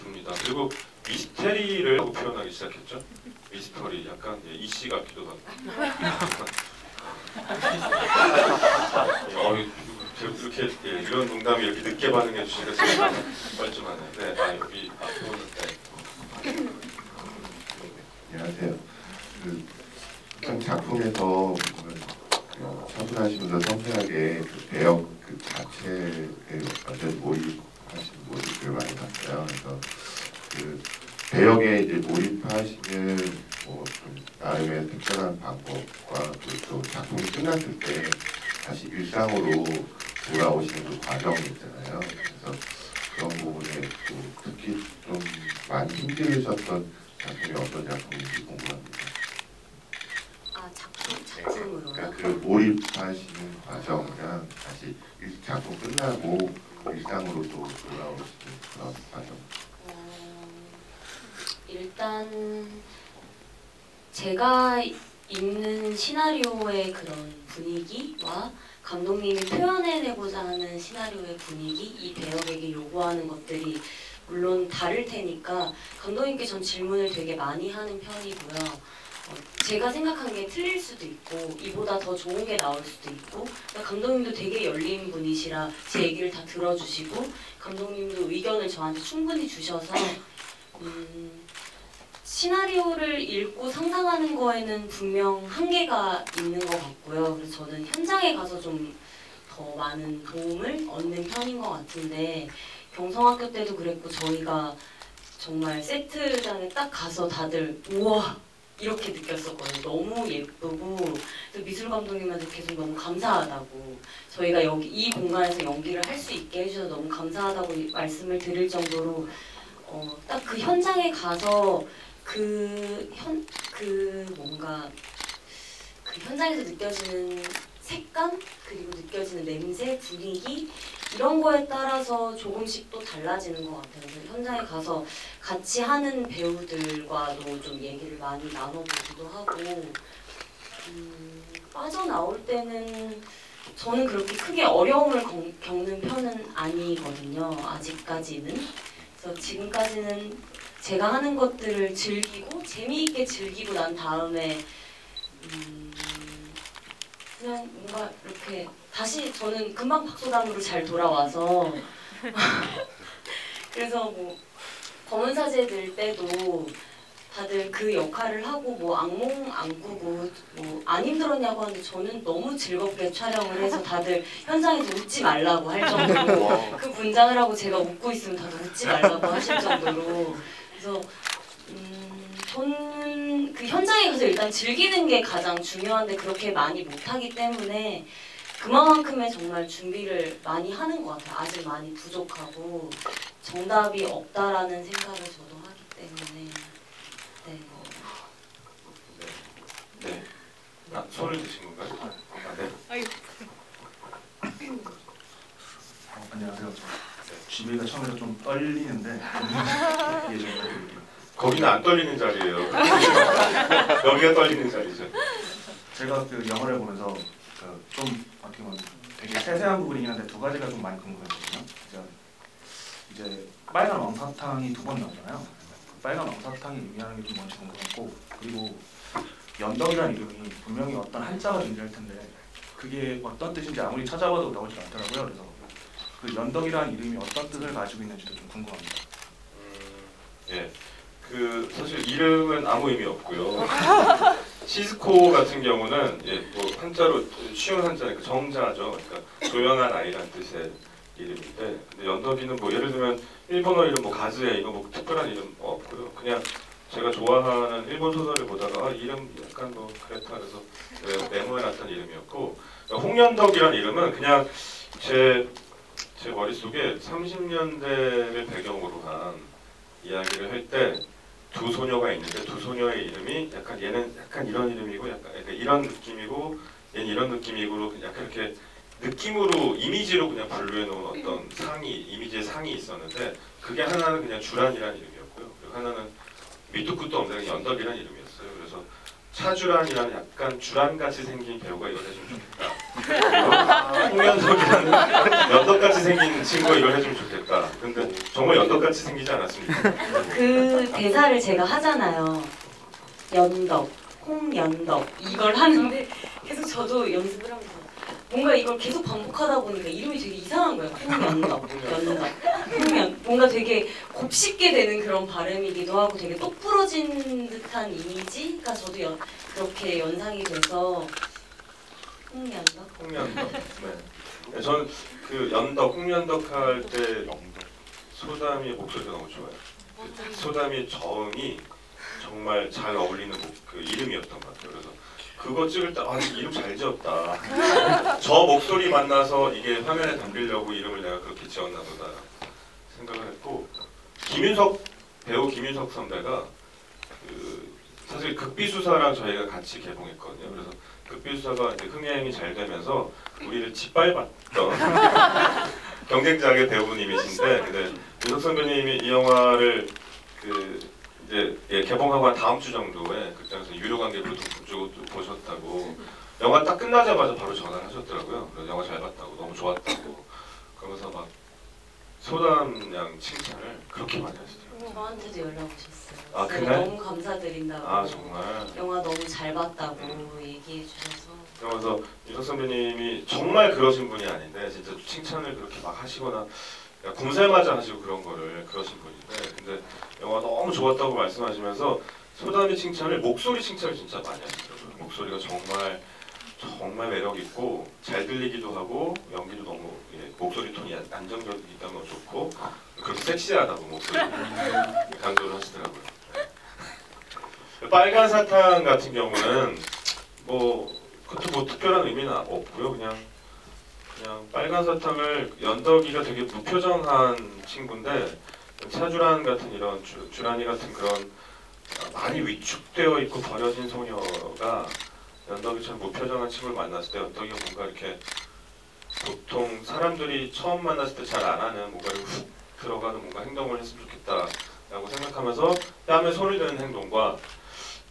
듭니다. 그리고 미스테리를 표현하기 시작했죠. 미스터리 약간 이씨 같기도 하고. 이렇게 이런 농담이 이렇게 늦게 반응해 주시니까 제가 뻘쭘하네요. 네, 여기 앞부분. 안녕하세요. 어떤 작품에서 차분하시면서 섬세하게 배역 자체에 완전 몰입하시는 모습을 많이 봤어요. 그래서 배역에 이제 몰입하시는 좀 나름의 특별한 방법과 또 작품이 끝났을 때 다시 일상으로 돌아오시는 그 과정이 있잖아요. 그래서 그런 부분에 또 특히 좀 많이 힘들으셨던 작품이 어떤 작품인지 궁금합니다. 작품으로요? 그러니까 그 몰입하시는 과정이랑 다시 작품 끝나고 일상으로 또 돌아오시는 그런 과정. 일단 제가 읽는 시나리오의 그런 분위기와 감독님이 표현해내고자 하는 시나리오의 분위기, 이 배역에게 요구하는 것들이 물론 다를 테니까 감독님께 전 질문을 되게 많이 하는 편이고요. 제가 생각한 게 틀릴 수도 있고 이보다 더 좋은 게 나올 수도 있고 감독님도 되게 열린 분이시라 제 얘기를 다 들어주시고 감독님도 의견을 저한테 충분히 주셔서 시나리오를 읽고 상상하는 거에는 분명 한계가 있는 것 같고요. 그래서 저는 현장에 가서 좀 더 많은 도움을 얻는 편인 것 같은데 경성학교 때도 그랬고 저희가 정말 세트장에 딱 가서 다들 우와 이렇게 느꼈었거든요. 너무 예쁘고 또 미술 감독님한테 계속 너무 감사하다고 저희가 여기 이 공간에서 연기를 할 수 있게 해주셔서 너무 감사하다고 말씀을 드릴 정도로 딱 그 현장에 가서 뭔가 그 현장에서 느껴지는 색감 그리고 느껴지는 냄새 분위기 이런 거에 따라서 조금씩 또 달라지는 것 같아요. 그래서 현장에 가서 같이 하는 배우들과도 좀 얘기를 많이 나눠보기도 하고 빠져나올 때는 저는 그렇게 크게 어려움을 겪는 편은 아니거든요. 아직까지는. 그래서 지금까지는 제가 하는 것들을 즐기고 재미있게 즐기고 난 다음에 그냥 뭔가 이렇게 다시 저는 금방 박소담으로 잘 돌아와서 그래서 뭐 검은 사제 들 때도 다들 그 역할을 하고 뭐 악몽 안 꾸고 뭐 안 힘들었냐고 하는데 저는 너무 즐겁게 촬영을 해서 다들 현장에서 웃지 말라고 할 정도로 그 분장을 하고 제가 웃고 있으면 다들 웃지 말라고 하실 정도로 그래서 저는 그 현장에 가서 일단 즐기는 게 가장 중요한데 그렇게 많이 못하기 때문에 그만큼의 정말 준비를 많이 하는 것 같아요. 아직 많이 부족하고 정답이 없다라는 생각을 저도 하기 때문에 네. 네. 아, 손을 드신 건가요? 아, 네. 안녕하세요. 주비가 처음에 좀 떨리는데 이해 좀 부탁드립니다. 거기는 안 떨리는 자리예요. 여기가 떨리는 자리죠. 제가 그 영화를 보면서 좀 어떻게 보면 되게 세세한 부분이긴 한데 두 가지가 좀 많이 궁금했거든요. 이제 빨간 왕사탕이 두 번 나오잖아요. 그 빨간 왕사탕이 의미하는 게 좀 뭔지 궁금했고 그리고 연덕이라는 이름이 분명히 어떤 한자가 존재할 텐데 그게 어떤 뜻인지 아무리 찾아봐도 나오지 않더라고요. 그래서 그 연덕이라는 이름이 어떤 뜻을 가지고 있는지도 좀 궁금합니다. 예. 그 사실 이름은 아무 의미 없고요. 시스코 같은 경우는 예, 뭐 한자로 쉬운 한자니까 정자죠. 그러니까 조용한 아이란 뜻의 이름인데, 근데 연덕이는 뭐 예를 들면 일본어 이름 뭐 가즈에 이거 뭐 특별한 이름 없고요. 그냥 제가 좋아하는 일본 소설을 보다가 아, 이름 약간 뭐 그랬다 그래서 메모해놨던 이름이었고, 홍연덕이라는 이름은 그냥 제 머릿속에 30년대를 배경으로 한 이야기를 할 때 두 소녀가 있는데 두 소녀의 이름이 약간 얘는 약간 이런 이름이고 약간 이런 느낌이고 얘는 이런 느낌이고 약간 이렇게 느낌으로 이미지로 그냥 분류해 놓은 어떤 이미지의 상이 있었는데 그게 하나는 그냥 주란이라는 이름이었고요. 그리고 하나는 밑도 끝도 없는 연덕이라는 이름이었어요. 그래서 차주란이라는 약간 주란같이 생긴 배우가 이걸 해주면 좋겠다. 홍연덕이라는 연덕같이 생긴 친구가 이걸 해주면 좋겠다. 근데 정말 연덕같이 생기지 않았습니까? 그 대사를 제가 하잖아요. 연덕, 홍연덕 이걸 하는데 계속 저도 연습을 하면서 뭔가 이걸 계속 반복하다 보니까 이름이 되게 이상한 거예요. 홍연덕, 연덕, 뭔가 되게 곱씹게 되는 그런 발음이기도 하고 되게 똑부러진 듯한 이미지가 저도 그렇게 연상이 돼서 홍연덕? 홍연덕. 네. 저는 그 연덕, 홍연덕 할 때 소담이의 목소리가 너무 좋아요. 소담이의 저음이 정말 잘 어울리는 그 이름이었던 것 같아요. 그래서 그거 찍을 때 아, 이름 잘 지었다. 저 목소리 만나서 이게 화면에 담기려고 이름을 내가 그렇게 지었나 보다 생각을 했고, 배우 김윤석 선배가 사실 극비수사랑 저희가 같이 개봉했거든요. 그래서 극비수사가 이제 흥행이 잘 되면서 우리를 짓밟았던 경쟁작의 배우님이신데, 근데 윤석 선배님이 이 영화를 이제 개봉하고 한 다음 주 정도에 극장에서 유료 관객으로 주고 보셨다고, 영화 딱 끝나자마자 바로 전화를 하셨더라고요. 그래서 영화 잘 봤다고, 너무 좋았다고, 그러면서 막 소담 양 칭찬을 그렇게 많이 하시더라고요. 저한테도 연락 오셨어요. 아, 그날? 너무 감사드린다고. 아, 정말. 영화 너무 잘 봤다고 얘기해 주셔서. 그러면서 윤석 선배님이 정말 그러신 분이 아닌데 진짜 칭찬을 그렇게 막 하시거나 궁살맞아 하시고 그런 거를 그러신 분인데, 근데 영화 너무 좋았다고 말씀하시면서 소담이 칭찬을, 목소리 칭찬을 진짜 많이 하시더라고요. 목소리가 정말 매력 있고 잘 들리기도 하고 연기도 너무 목소리 톤이 안정적이기 때문에 좋고 그렇게 섹시하다고 목소리 강조를 하시더라고요. 빨간 사탕 같은 경우는 뭐 그것도 뭐 특별한 의미는 없고요. 그냥 빨간 사탕을 연덕이가 되게 무표정한 친구인데 차주란 같은 이런 주란이 같은 그런 많이 위축되어 있고 버려진 소녀가 연덕이처럼 무표정한 친구를 만났을 때 연덕이가 뭔가 이렇게 보통 사람들이 처음 만났을 때 잘 안 하는 뭔가를 훅 들어가는 뭔가 행동을 했으면 좋겠다라고 생각하면서 뺨에 손을 대는 행동과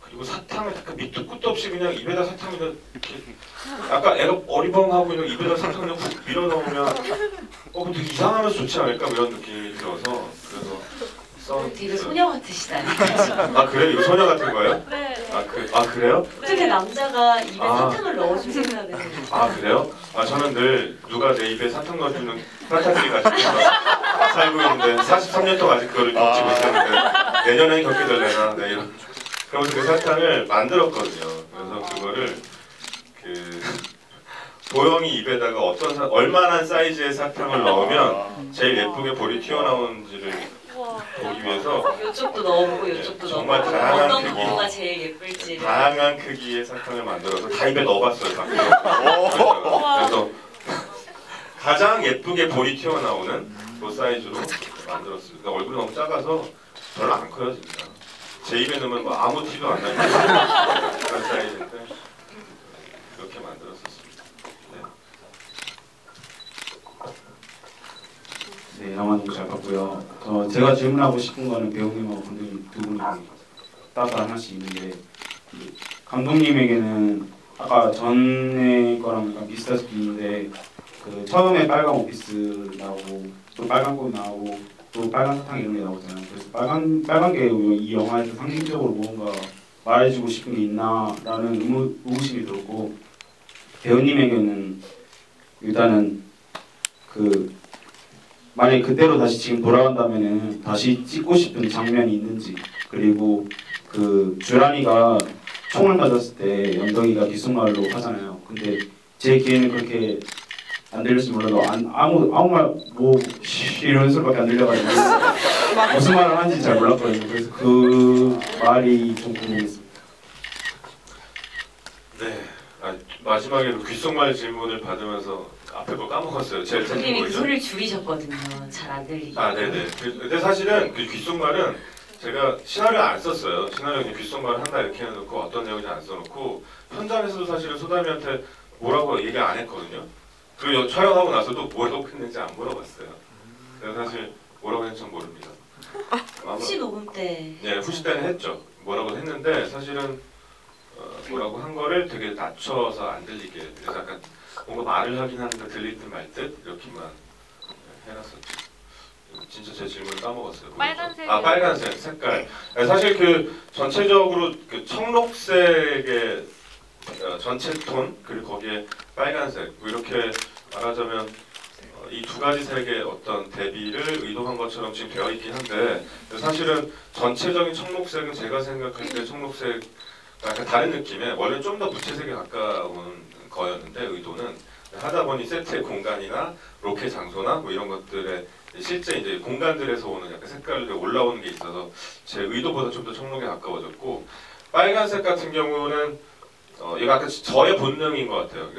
그리고 사탕을 약간 밑도 끝도 없이 그냥 입에다 사탕을 이렇게 약간 애가 어리벙하고 그냥 입에다 사탕을 훅 밀어 넣으면 되게 이상하면서 좋지 않을까 뭐 이런 느낌이 들어서 그래서 되게 소녀 같으시다. 아 그래? 이거 소녀 같은 거예요? 네. 그래요? 어떻게 남자가 입에 사탕을 넣어줄 생각을 해요? 그래요? 저는 늘 누가 내 입에 사탕 넣어주는 판타지를 가지고 살고 있는데 43년 동안 아직 그거를 겪지 못했는데 내년에는 겪게 될래나 네, 이런 그러면서 그 사탕을 만들었거든요. 그래서 그거를 보영이 입에다가 얼마나 사이즈의 사탕을 넣으면 제일 예쁘게 볼이 튀어나오는지를 보기 위해서 이쪽도 넣어보고 이쪽도 정말 넣어보고 다양한 어떤 크기. 부분가 제일 예쁠지 다양한 크기의 사탕을 만들어서 다 입에 넣어봤어요. 그래서 가장 예쁘게 볼이 튀어나오는 그 사이즈로 만들었어요. 그러니까 얼굴이 너무 작아서 별로 안 커요 진짜. 제 입에 넣으면 뭐 아무 티도 안 나는 그런 사이즈인데 그렇게 만들었었습니다. 네, 영화 너무 잘 봤고요. 제가 질문하고 싶은 거는 배우님하고 감독님 두 분이 따라 하나씩 있는데 감독님에게는 아까 전에 거랑 약간 비슷할 수도 있는데 그 처음에 빨간 오피스 나오고 또 빨간 꽃 나오고 또 빨간 사탕 이런 게 나오잖아요. 그래서 빨간 게 이 영화에서 상징적으로 뭔가 말해주고 싶은 게 있나라는 의구심이 들었고 배우님에게는 일단은 만약에 그때로 다시 지금 돌아간다면은 다시 찍고 싶은 장면이 있는지 그리고 주란이가 총을 맞았을 때 연덕이가 귓속말로 하잖아요. 근데 제 귀에는 그렇게 안 들릴지 몰라도 아무 말 뭐 이런 소리밖에 안 들려가지고 무슨 말을 하는지 잘 몰랐거든요. 그래서 그 말이 좀 궁금했습니다. 네. 마지막에 귓속말 질문을 받으면서 앞에 걸 까먹었어요. 제일 선생님이 그 뭐죠? 소리를 줄이셨거든요. 잘 안 들리게. 네네. 근데 사실은 그 귓속말은 제가 시나리오 안 썼어요. 시나리오 그냥 귓속말을 한다 이렇게 해놓고 어떤 내용인지 안 써놓고 현장에서도 사실은 소담이한테 뭐라고 얘기 안 했거든요. 그리고 촬영하고 나서도 뭐라고 했는지 안 물어봤어요. 그래서 사실 뭐라고 했는지 모릅니다. 혹시 녹음 때 네, 후시 때는 했죠. 뭐라고 했는데 사실은 뭐라고 한 거를 되게 낮춰서 안 들리게 그래서 약간 뭔가 말을 하긴 하는데 들릴 듯 말 듯 이렇게만 해놨었죠. 진짜 제 질문 까먹었어요. 빨간색이요. 빨간색 색깔. 사실 전체적으로 청록색의 전체 톤 그리고 거기에 빨간색 뭐 이렇게 말하자면 이 두 가지 색의 어떤 대비를 의도한 것처럼 지금 되어 있긴 한데 사실은 전체적인 청록색은 제가 생각할 때 청록색 약간 다른 느낌의 원래 좀 더 무채색에 가까운 거였는데 의도는 하다 보니 세트의 공간이나 로켓 장소나 뭐 이런 것들에 실제 이제 공간들에서 오는 약간 색깔이 올라오는 게 있어서 제 의도보다 좀 더 청록에 가까워졌고 빨간색 같은 경우는 이거 아까 저의 본능인 것 같아요.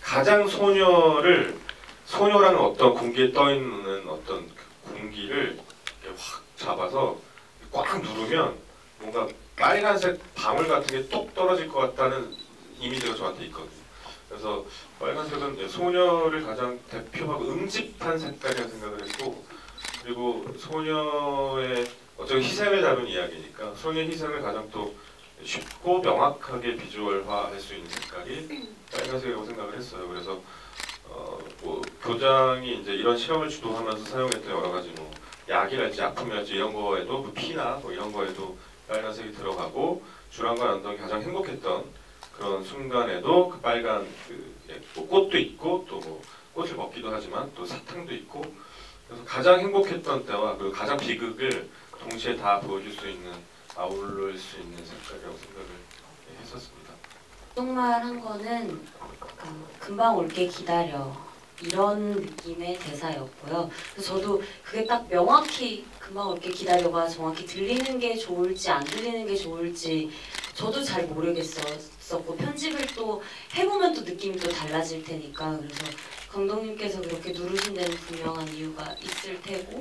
가장 소녀라는 어떤 공기에 떠 있는 어떤 공기를 이렇게 확 잡아서 꽉 누르면 뭔가 빨간색 방울 같은 게 똑 떨어질 것 같다는 이미지가 저한테 있거든요. 그래서 빨간색은 소녀를 가장 대표하고 응집한 색깔이라고 생각을 했고 그리고 소녀의 어떤 희생을 다룬 이야기니까 소녀의 희생을 가장 또 쉽고 명확하게 비주얼화할 수 있는 색깔이 빨간색이라고 생각을 했어요. 그래서 뭐 교장이 이제 이런 실험을 주도하면서 사용했던 여러 가지 뭐 약이랄지 아픔이랄지 이런 거에도 피나 뭐 이런 거에도 빨간색이 들어가고 주란과 연덕이 가장 행복했던 그런 순간에도 그 빨간 뭐 꽃도 있고 또 뭐 꽃을 먹기도 하지만 또 사탕도 있고 그래서 가장 행복했던 때와 그리고 가장 비극을 동시에 다 보여줄 수 있는 아울릴 수 있는 색깔이라고 생각을 했었습니다. 똥말 한 거는 금방 올게 기다려 이런 느낌의 대사였고요. 그래서 저도 그게 딱 명확히 금방 이렇게 기다려봐 정확히 들리는 게 좋을지 안 들리는 게 좋을지 저도 잘 모르겠었고 편집을 또 해보면 또 느낌이 또 달라질 테니까 그래서 감독님께서 그렇게 누르신 데는 분명한 이유가 있을 테고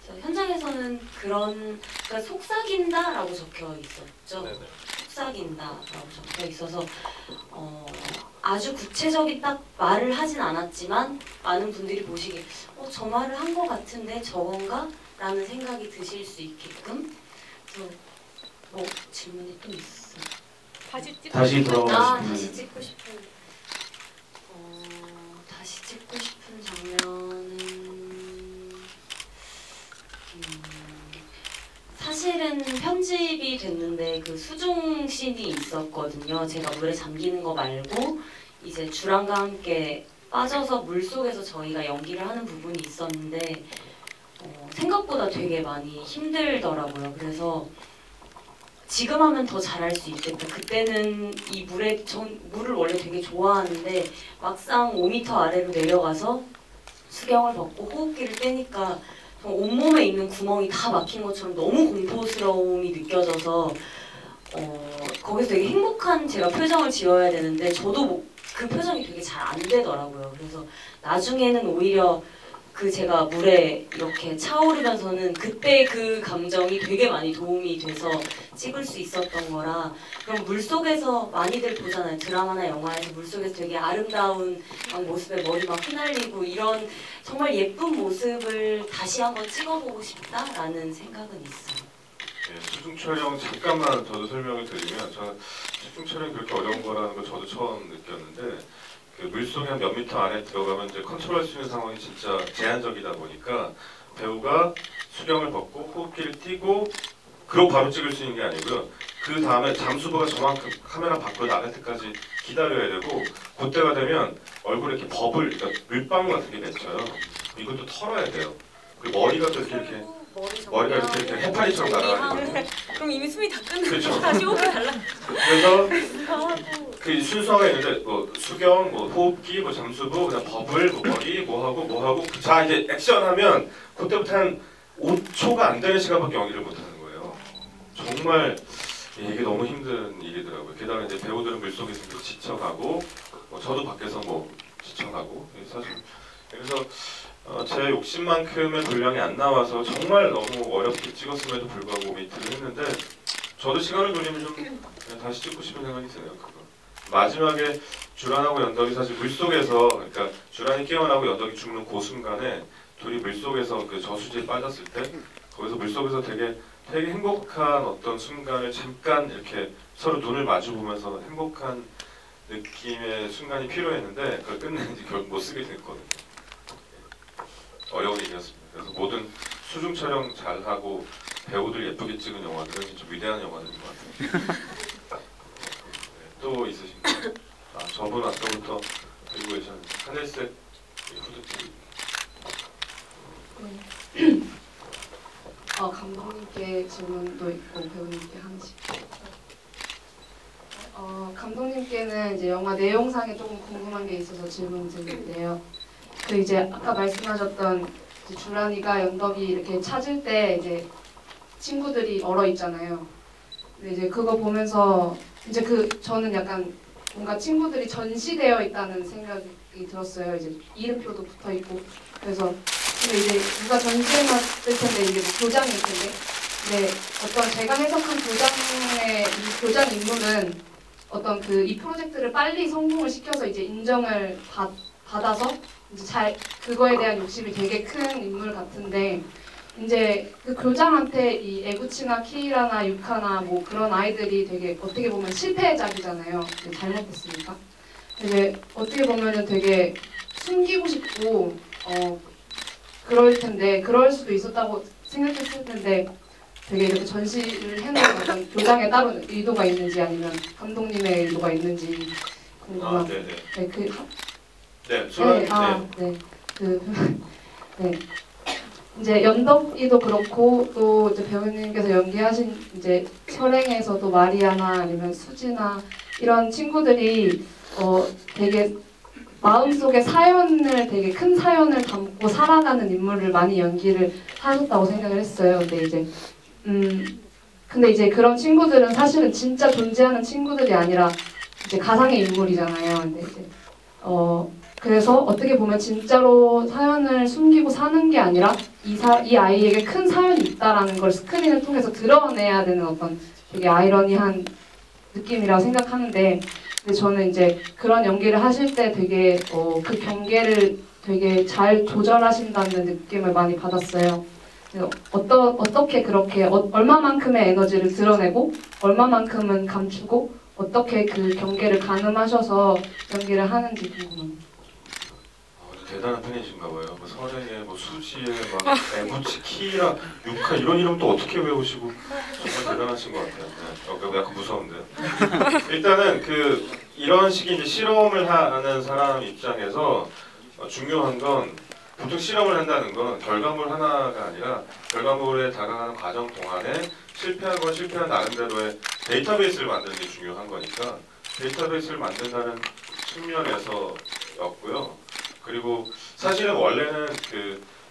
그래서 현장에서는 그러니까 속삭인다라고 적혀 있었죠. 네네. 속삭인다라고 적혀 있어서 아주 구체적인 딱 말을 하진 않았지만 많은 분들이 보시기에 저 말을 한 것 같은데 저건가? 라는 생각이 드실 수 있게끔 그래서 뭐 질문이 또 있어요. 다시 돌아가 다시 찍고 싶은 다시 찍고 싶은 장면은 사실은 편집이 됐는데 그 수중 씬이 있었거든요. 제가 물에 잠기는 거 말고 이제 주랑과 함께 빠져서 물 속에서 저희가 연기를 하는 부분이 있었는데 생각보다 되게 많이 힘들더라고요. 그래서 지금 하면 더 잘할 수 있겠다. 그때는 이 물을 원래 되게 좋아하는데 막상 5m 아래로 내려가서 수경을 벗고 호흡기를 떼니까 온몸에 있는 구멍이 다 막힌 것처럼 너무 공포스러움이 느껴져서 거기서 되게 행복한 제가 표정을 지어야 되는데 저도 그 표정이 되게 잘 안 되더라고요. 그래서 나중에는 오히려 그 제가 물에 이렇게 차오르면서는 그때 그 감정이 되게 많이 도움이 돼서 찍을 수 있었던 거라 그럼 물속에서 많이들 보잖아요. 드라마나 영화에서 물속에서 되게 아름다운 모습에 머리 막 휘날리고 이런 정말 예쁜 모습을 다시 한번 찍어보고 싶다라는 생각은 있어요. 네, 수중 촬영 잠깐만 저도 설명을 드리면 저 수중 촬영이 그렇게 어려운 거라는 걸 저도 처음 느꼈는데 그 물속에 한 몇 미터 안에 들어가면 이제 컨트롤할 수 있는 상황이 진짜 제한적이다 보니까 배우가 수경을 벗고 호흡기를 띄고 그러고 바로 찍을 수 있는 게 아니고요. 그 다음에 잠수부가 저만큼 카메라 밖으로 나갈 때까지 기다려야 되고 그때가 되면 얼굴에 이렇게 그러니까 물방울 같은 게 맺혀요. 이것도 털어야 돼요. 그리고 머리가 또 이렇게 머리가 이렇게 해파리처럼 날아가거든요. 그럼 이미 숨이 다 끝나고 그렇죠. 다시 호흡이 달라. 그래서 그 순서가 있는데 뭐 수경, 뭐 호흡기, 뭐 잠수부, 그다음 버블, 뭐 머리, 뭐 하고 자 이제 액션하면 그때부터 한 5초가 안 되는 시간밖에 연기를 못 하는 거예요. 정말 이게 너무 힘든 일이더라고요. 게다가 이제 배우들은 물속에서 또 지쳐가고 저도 밖에서 뭐 지쳐가고 사실 그래서 제 욕심만큼의 분량이 안 나와서 정말 너무 어렵게 찍었음에도 불구하고 오미트를 했는데 저도 시간을 돌리면 좀 다시 찍고 싶은 생각이 드네요. 그거. 마지막에 주란하고 연덕이 사실 물속에서 그러니까 주란이 깨어나고 연덕이 죽는 그 순간에 둘이 물속에서 그 저수지에 빠졌을 때 거기서 물속에서 되게 행복한 어떤 순간을 잠깐 이렇게 서로 눈을 마주 보면서 행복한 느낌의 순간이 필요했는데 그걸 끝내는지 결국 못 쓰게 됐거든요. 어려운 일이었습니다. 그래서 모든 수중 촬영 잘하고 배우들 예쁘게 찍은 영화들은 진짜 위대한 영화들인 것 같아요. 네, 또 있으신가요? 저분 아까부터 들고 계셨는데 하늘색 후드티. 감독님께 질문도 있고 배우님께 하나씩. 감독님께는 이제 영화 내용상에 조금 궁금한 게 있어서 질문드리는데요. 그 이제 아까 말씀하셨던 이제 주란이가 연덕이 이렇게 찾을 때 이제 친구들이 얼어 있잖아요. 근데 이제 그거 보면서 이제 저는 약간 뭔가 친구들이 전시되어 있다는 생각이 들었어요. 이제 이름표도 붙어 있고 그래서 근데 이제 누가 전시해놨을 텐데 이게 뭐 교장일 텐데 근데 어떤 제가 해석한 교장의 이 교장 인물은 어떤 이 프로젝트를 빨리 성공을 시켜서 이제 인정을 받아서 이제 그거에 대한 욕심이 되게 큰 인물 같은데 이제 그 교장한테 이 에구치나 키이라나 유카나 뭐 그런 아이들이 되게 어떻게 보면 실패작이잖아요. 잘못됐으니까. 이제 어떻게 보면은 되게 숨기고 싶고 그럴 텐데 그럴 수도 있었다고 생각했을 텐데 되게 이렇게 전시를 해놓은 어떤 교장에 따로 의도가 있는지 아니면 감독님의 의도가 있는지 궁금한. 네네. 네. 이제 연덕이도 그렇고 또 이제 배우님께서 연기하신 이제 설행에서도 마리아나 아니면 수지나 이런 친구들이 되게 마음속에 사연을 되게 큰 사연을 담고 살아가는 인물을 많이 연기를 하셨다고 생각을 했어요. 근데 이제 그런 친구들은 사실은 진짜 존재하는 친구들이 아니라 이제 가상의 인물이잖아요. 근데 이제 그래서 어떻게 보면 진짜로 사연을 숨기고 사는 게 아니라 이 아이에게 큰 사연이 있다라는 걸 스크린을 통해서 드러내야 되는 어떤 되게 아이러니한 느낌이라고 생각하는데, 근데 저는 이제 그런 연기를 하실 때 되게 그 경계를 되게 잘 조절하신다는 느낌을 많이 받았어요. 어떻게 그렇게 얼마만큼의 에너지를 드러내고 얼마만큼은 감추고 어떻게 그 경계를 가늠하셔서 연기를 하는지 궁금합니다. 대단한 팬이신가 봐요. 뭐 설혜의 뭐 수지의 막 에모치 키라 유카 이런 이름 또 어떻게 외우시고 정말 대단하신 것 같아요. 네. 약간 무서운데. 일단은 이런 식의 이제 실험을 하는 사람 입장에서 중요한 건 보통 실험을 한다는 건 결과물 하나가 아니라 결과물에 다가가는 과정 동안에 실패한 건 실패한 나름대로의 데이터베이스를 만드는 게 중요한 거니까 데이터베이스를 만든다는 측면에서였고요. 그리고 사실은 원래는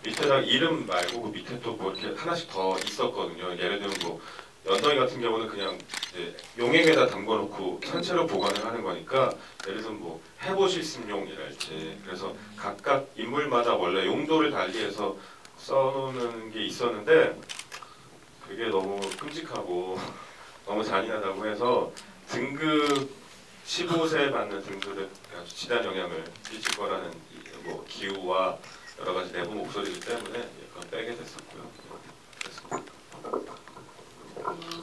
밑에다 이름 말고 그 밑에 또 뭐 이렇게 하나씩 더 있었거든요. 예를 들면 뭐 연덕이 같은 경우는 그냥 이제 용액에다 담궈놓고 산채로 보관을 하는 거니까 예를 들면 뭐 해보실 습용이랄지 그래서 각각 인물마다 원래 용도를 달리해서 써놓는 게 있었는데 그게 너무 끔찍하고 너무 잔인하다고 해서 등급 15세 받는 등급에 아주 지단 영향을 끼칠 거라는 뭐 기후와 여러 가지 내부 목소리들 때문에 약간 빼게 됐었고요.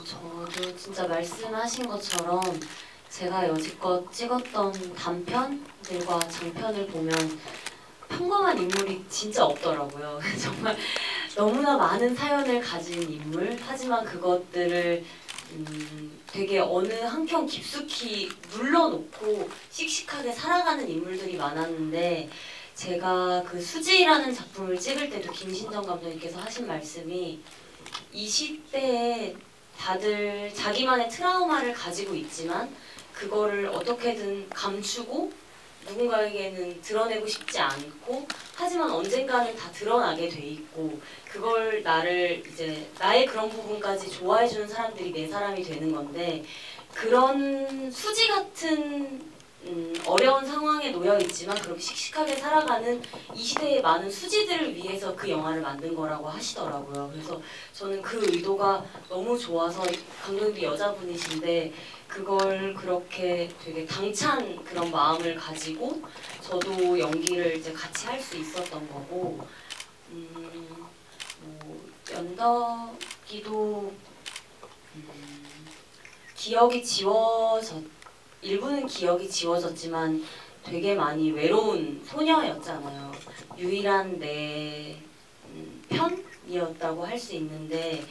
저도 진짜 말씀하신 것처럼 제가 여지껏 찍었던 단편들과 장편을 보면 평범한 인물이 진짜 없더라고요. 정말 너무나 많은 사연을 가진 인물, 하지만 그것들을 되게 어느 한켠 깊숙이 눌러놓고 씩씩하게 살아가는 인물들이 많았는데, 제가 그 수지라는 작품을 찍을 때도 김신정 감독님께서 하신 말씀이 이 시대에 다들 자기만의 트라우마를 가지고 있지만 그거를 어떻게든 감추고 누군가에게는 드러내고 싶지 않고, 하지만 언젠가는 다 드러나게 돼 있고, 그걸 나의 그런 부분까지 좋아해주는 사람들이 내 사람이 되는 건데, 그런 수지 같은 어려운 상황에 놓여 있지만 그렇게 씩씩하게 살아가는 이 시대의 많은 수지들을 위해서 그 영화를 만든 거라고 하시더라고요. 그래서 저는 그 의도가 너무 좋아서, 감독님이 여자분이신데 그걸 그렇게 되게 당찬 그런 마음을 가지고 저도 연기를 이제 같이 할 수 있었던 거고, 뭐 연덕이도 일부는 기억이 지워졌지만 되게 많이 외로운 소녀였잖아요. 유일한 내 편이었다고 할 수 있는데,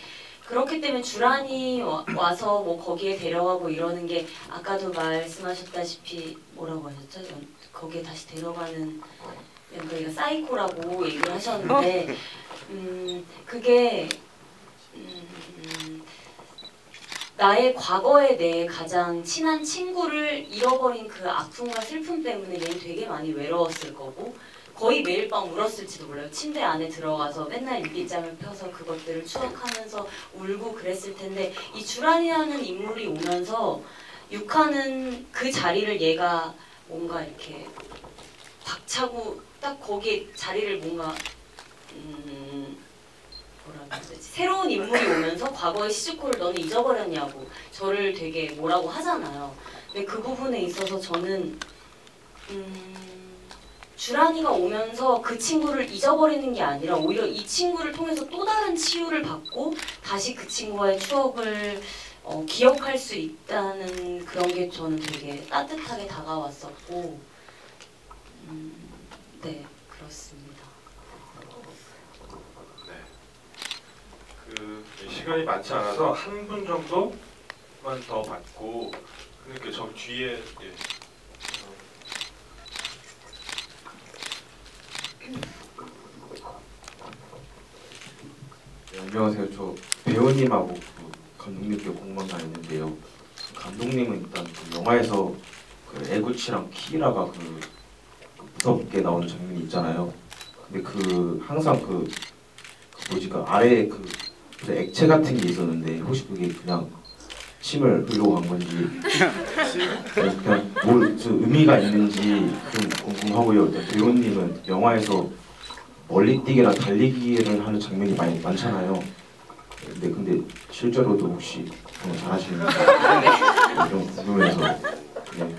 그렇기 때문에 주란이 와서 뭐 거기에 데려가고 이러는 게 아까도 말씀하셨다시피 뭐라고 하셨죠? 거기에 다시 데려가는 연덕이가 사이코라고 얘기를 하셨는데, 그게 나의 과거에 내 가장 친한 친구를 잃어버린 그 아픔과 슬픔 때문에 얘는 되게 많이 외로웠을 거고 거의 매일 밤 울었을지도 몰라요. 침대 안에 들어가서 맨날 일기장을 펴서 그것들을 추억하면서 울고 그랬을 텐데, 이 주란이라는 인물이 오면서 유카는 그 자리를 얘가 뭔가 이렇게 박차고 딱 거기에 자리를 뭔가 뭐라고 해야 되지? 새로운 인물이 오면서 과거의 시즈코를 너는 잊어버렸냐고 저를 되게 뭐라고 하잖아요. 근데 그 부분에 있어서 저는 주란이가 오면서 그 친구를 잊어버리는 게 아니라 오히려 이 친구를 통해서 또 다른 치유를 받고 다시 그 친구와의 추억을 기억할 수 있다는 그런 게 저는 되게 따뜻하게 다가왔었고, 네, 그렇습니다. 시간이 많지 않아서 한 분 정도만 더 받고, 그러니까 저 뒤에 네, 안녕하세요. 저 배우님하고 감독님께 궁금한 게 있는데요. 감독님은 일단 그 영화에서 그 에구치랑 키라가 그 두텁게 나오는 장면이 있잖아요. 근데 그 항상 그 뭐지 그 아래에 그 무슨 액체 같은 게 있었는데 혹시 그게 그냥 침을 흘리고 간 건지 그냥 뭘 의미가 있는지 좀 궁금하고요. 배우님은 영화에서 멀리뛰기나 달리기를 하는 장면이 많잖아요. 근데 실제로도 혹시 정말 잘하시는지 좀 궁금해서. 네.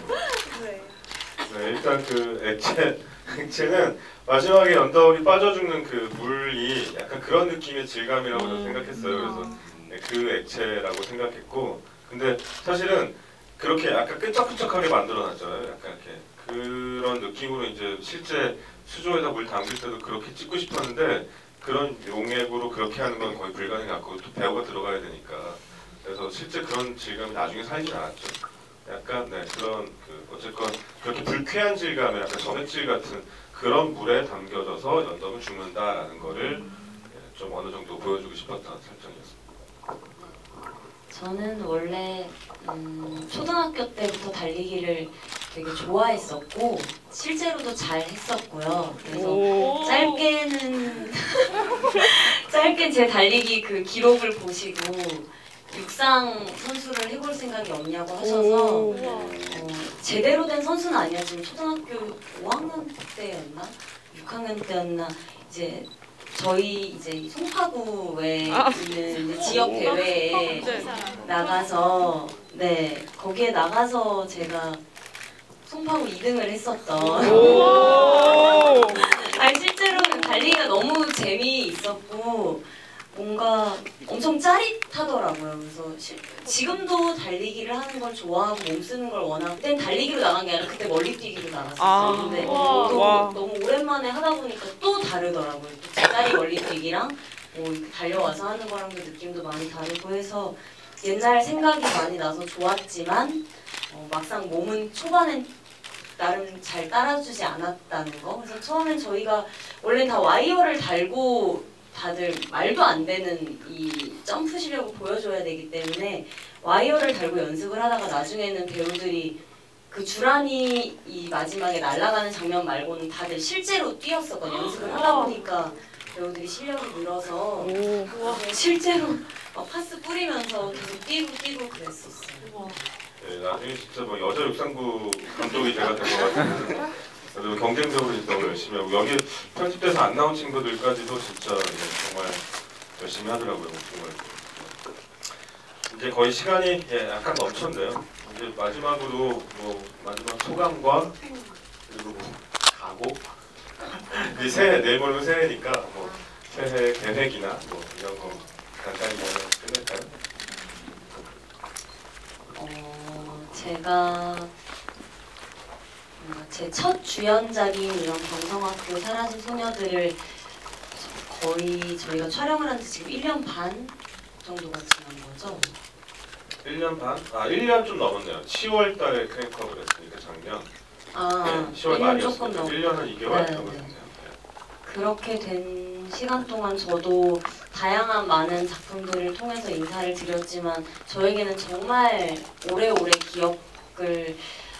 네, 일단 그 액체는 마지막에 연덕이 빠져 죽는 그 물이 약간 그런 느낌의 질감이라고 저는 생각했어요. 그래서 네, 그 액체라고 생각했고, 근데 사실은 그렇게 약간 끈적끈적하게 만들어놨잖아요. 약간 이렇게 그런 느낌으로 이제 실제 수조에다 물 담글 때도 그렇게 찍고 싶었는데 그런 용액으로 그렇게 하는 건 거의 불가능해 갖고 또 배우가 들어가야 되니까, 그래서 실제 그런 질감이 나중에 살진 않았죠. 약간 네, 그런 그 어쨌건 그렇게 불쾌한 질감의 약간 점액질 같은 그런 물에 담겨져서 연덕은 죽는다라는 거를 좀 어느 정도 보여주고 싶었던 설정이었습니다. 저는 원래 초등학교 때부터 달리기를 되게 좋아했었고 실제로도 잘 했었고요. 그래서 짧게는 제 달리기 그 기록을 보시고 육상 선수를 해볼 생각이 없냐고 하셔서 제대로 된 선수는 아니었지만 초등학교 5학년 때였나 6학년 때였나 이제 저희 이제 송파구에 있는 이제 지역 대회에 나가서 네 거기에 나가서 제가 송파구 2등을 했었던. 아니 실제로는 달리기가 너무 재미있었고 뭔가 엄청 짜릿하더라고요. 그래서 지금도 달리기를 하는 걸 좋아하고 몸 쓰는 걸 원하고 그땐 달리기로 나간 게 아니라 그때 멀리뛰기로 나갔었어요. 근데 너무 오랜만에 하다 보니까 또 다르더라고요. 또 제자리 멀리뛰기랑 뭐 이렇게 달려와서 하는 거랑도 느낌도 많이 다르고 해서 옛날 생각이 많이 나서 좋았지만 막상 몸은 초반엔 나름 잘 따라주지 않았다는 거. 그래서 처음엔 저희가 원래 다 와이어를 달고 다들 말도 안 되는 이 점프 실력을 보여줘야 되기 때문에 와이어를 달고 연습을 하다가 나중에는 배우들이 그 주란이 이 마지막에 날아가는 장면 말고는 다들 실제로 뛰었었거든요. 연습을 하다 보니까 배우들이 실력이 늘어서 실제로 막 파스 뿌리면서 계속 뛰고 그랬었어요. 네, 나중에 진짜 뭐 여자 육상부 감독이 제가 된 것 같아요. 그리고 경쟁적으로 너무 열심히 하고 여기 편집돼서 안 나온 친구들까지도 진짜 정말 열심히 하더라고요. 정말. 이제 거의 시간이 약간 넘쳤네요. 이제 마지막으로 뭐 마지막 소감과 그리고 뭐 각오 이제 새해 내일 모레면 새해니까 뭐 새해 계획이나 뭐 이런 거 간단히 끝낼까요? 제가 제 첫 주연작인 이런 방송학교 사라진 소녀들을 거의 저희가 촬영을 한 지 지금 1년 반 정도가 지난 거죠? 1년 반? 1년 좀 넘었네요. 10월 달에 크랭크업을 했으니까 작년. 네, 10월 1년 말이었으니까 조금 넘 1년은 2개월 네, 정도 네. 됐네요. 그렇게 된 시간 동안 저도 다양한 많은 작품들을 통해서 인사를 드렸지만 저에게는 정말 오래오래 기억을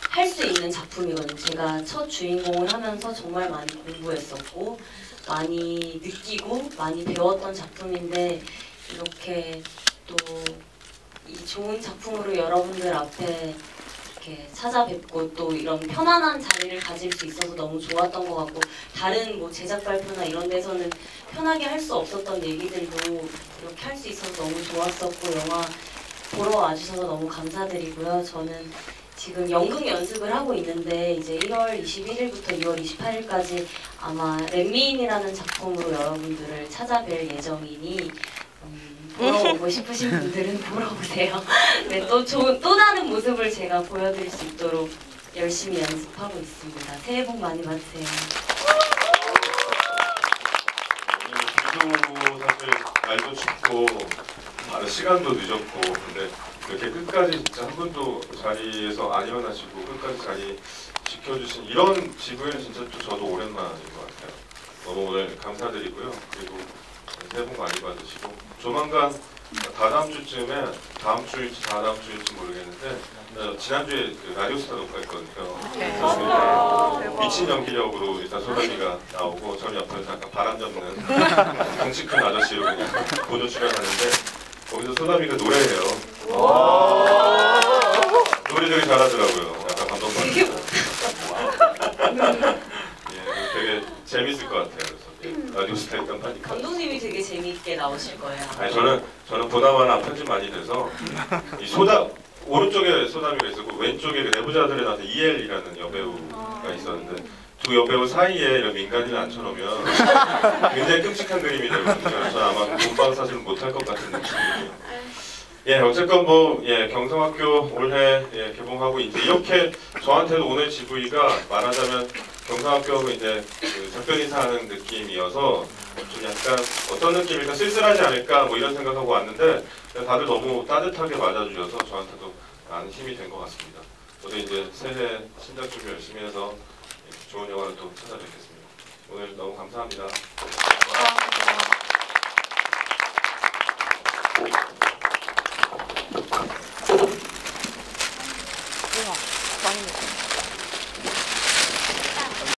할 수 있는 작품이거든요. 제가 첫 주인공을 하면서 정말 많이 공부했었고 많이 느끼고 많이 배웠던 작품인데 이렇게 또 이 좋은 작품으로 여러분들 앞에 이렇게 찾아뵙고 또 이런 편안한 자리를 가질 수 있어서 너무 좋았던 것 같고 다른 뭐 제작 발표나 이런 데서는 편하게 할 수 없었던 얘기들도 이렇게 할 수 있어서 너무 좋았었고 영화 보러 와주셔서 너무 감사드리고요. 저는 지금 연극 연습을 하고 있는데 이제 1월 21일부터 2월 28일까지 아마 렛미인이라는 작품으로 여러분들을 찾아뵐 예정이니 보러 오고 싶으신 분들은 보러 오세요. 네, 또 다른 모습을 제가 보여드릴 수 있도록 열심히 연습하고 있습니다. 새해 복 많이 받으세요. 오늘 사실 날도 춥고 시간도 늦었고 근데 이렇게 끝까지 진짜 한 분도 자리에서 안 일어나시고 끝까지 자리 지켜주신 이런 지부에는 진짜 또 저도 오랜만인 것 같아요. 너무 오늘 감사드리고요. 그리고 새해 복 많이 받으시고 조만간 다다음 주쯤에 다음 주일지 다다음 주일지 모르겠는데 지난주에 그 라디오스타 녹화했거든요. 그래서 미친 연기력으로 일단 소담이가 나오고 저는 옆에서 약간 바람 잡는 덩치 큰 아저씨로 그냥 보조 출연하는데 거기서 소담이가 노래해요. 노래 되게 잘하더라고요. 약간 감동받았어요. 예, 되게 재밌을 것 같아요. 그래서 예, 라디오스타 일단 하니까. 감독님이 되게 재미있게 나오실 거예요. 아니 저는 보다마나 편집 많이 돼서 이 오른쪽에 소담이가 있었고 왼쪽에 그 내부자들에 나와서 이엘이라는 여배우가 있었는데 두 여배우 사이에 이런 민간인을 앉혀놓으면 굉장히 끔찍한 그림이 되거든요. 저는 아마 본방사수를 못할 것 같은 느낌이에요. 예, 어쨌건 경성학교 올해 개봉하고 이제 이렇게 저한테도 오늘 GV가 말하자면 경성학교하고 이제 그 작별 인사하는 느낌이어서 좀 약간 어떤 느낌일까 쓸쓸하지 않을까 뭐 이런 생각하고 왔는데 다들 너무 따뜻하게 맞아주셔서 저한테도 많은 힘이 된 것 같습니다. 저도 이제 새해 신작 준비 열심히 해서 좋은 영화를 또 찾아뵙겠습니다. 오늘 너무 감사합니다.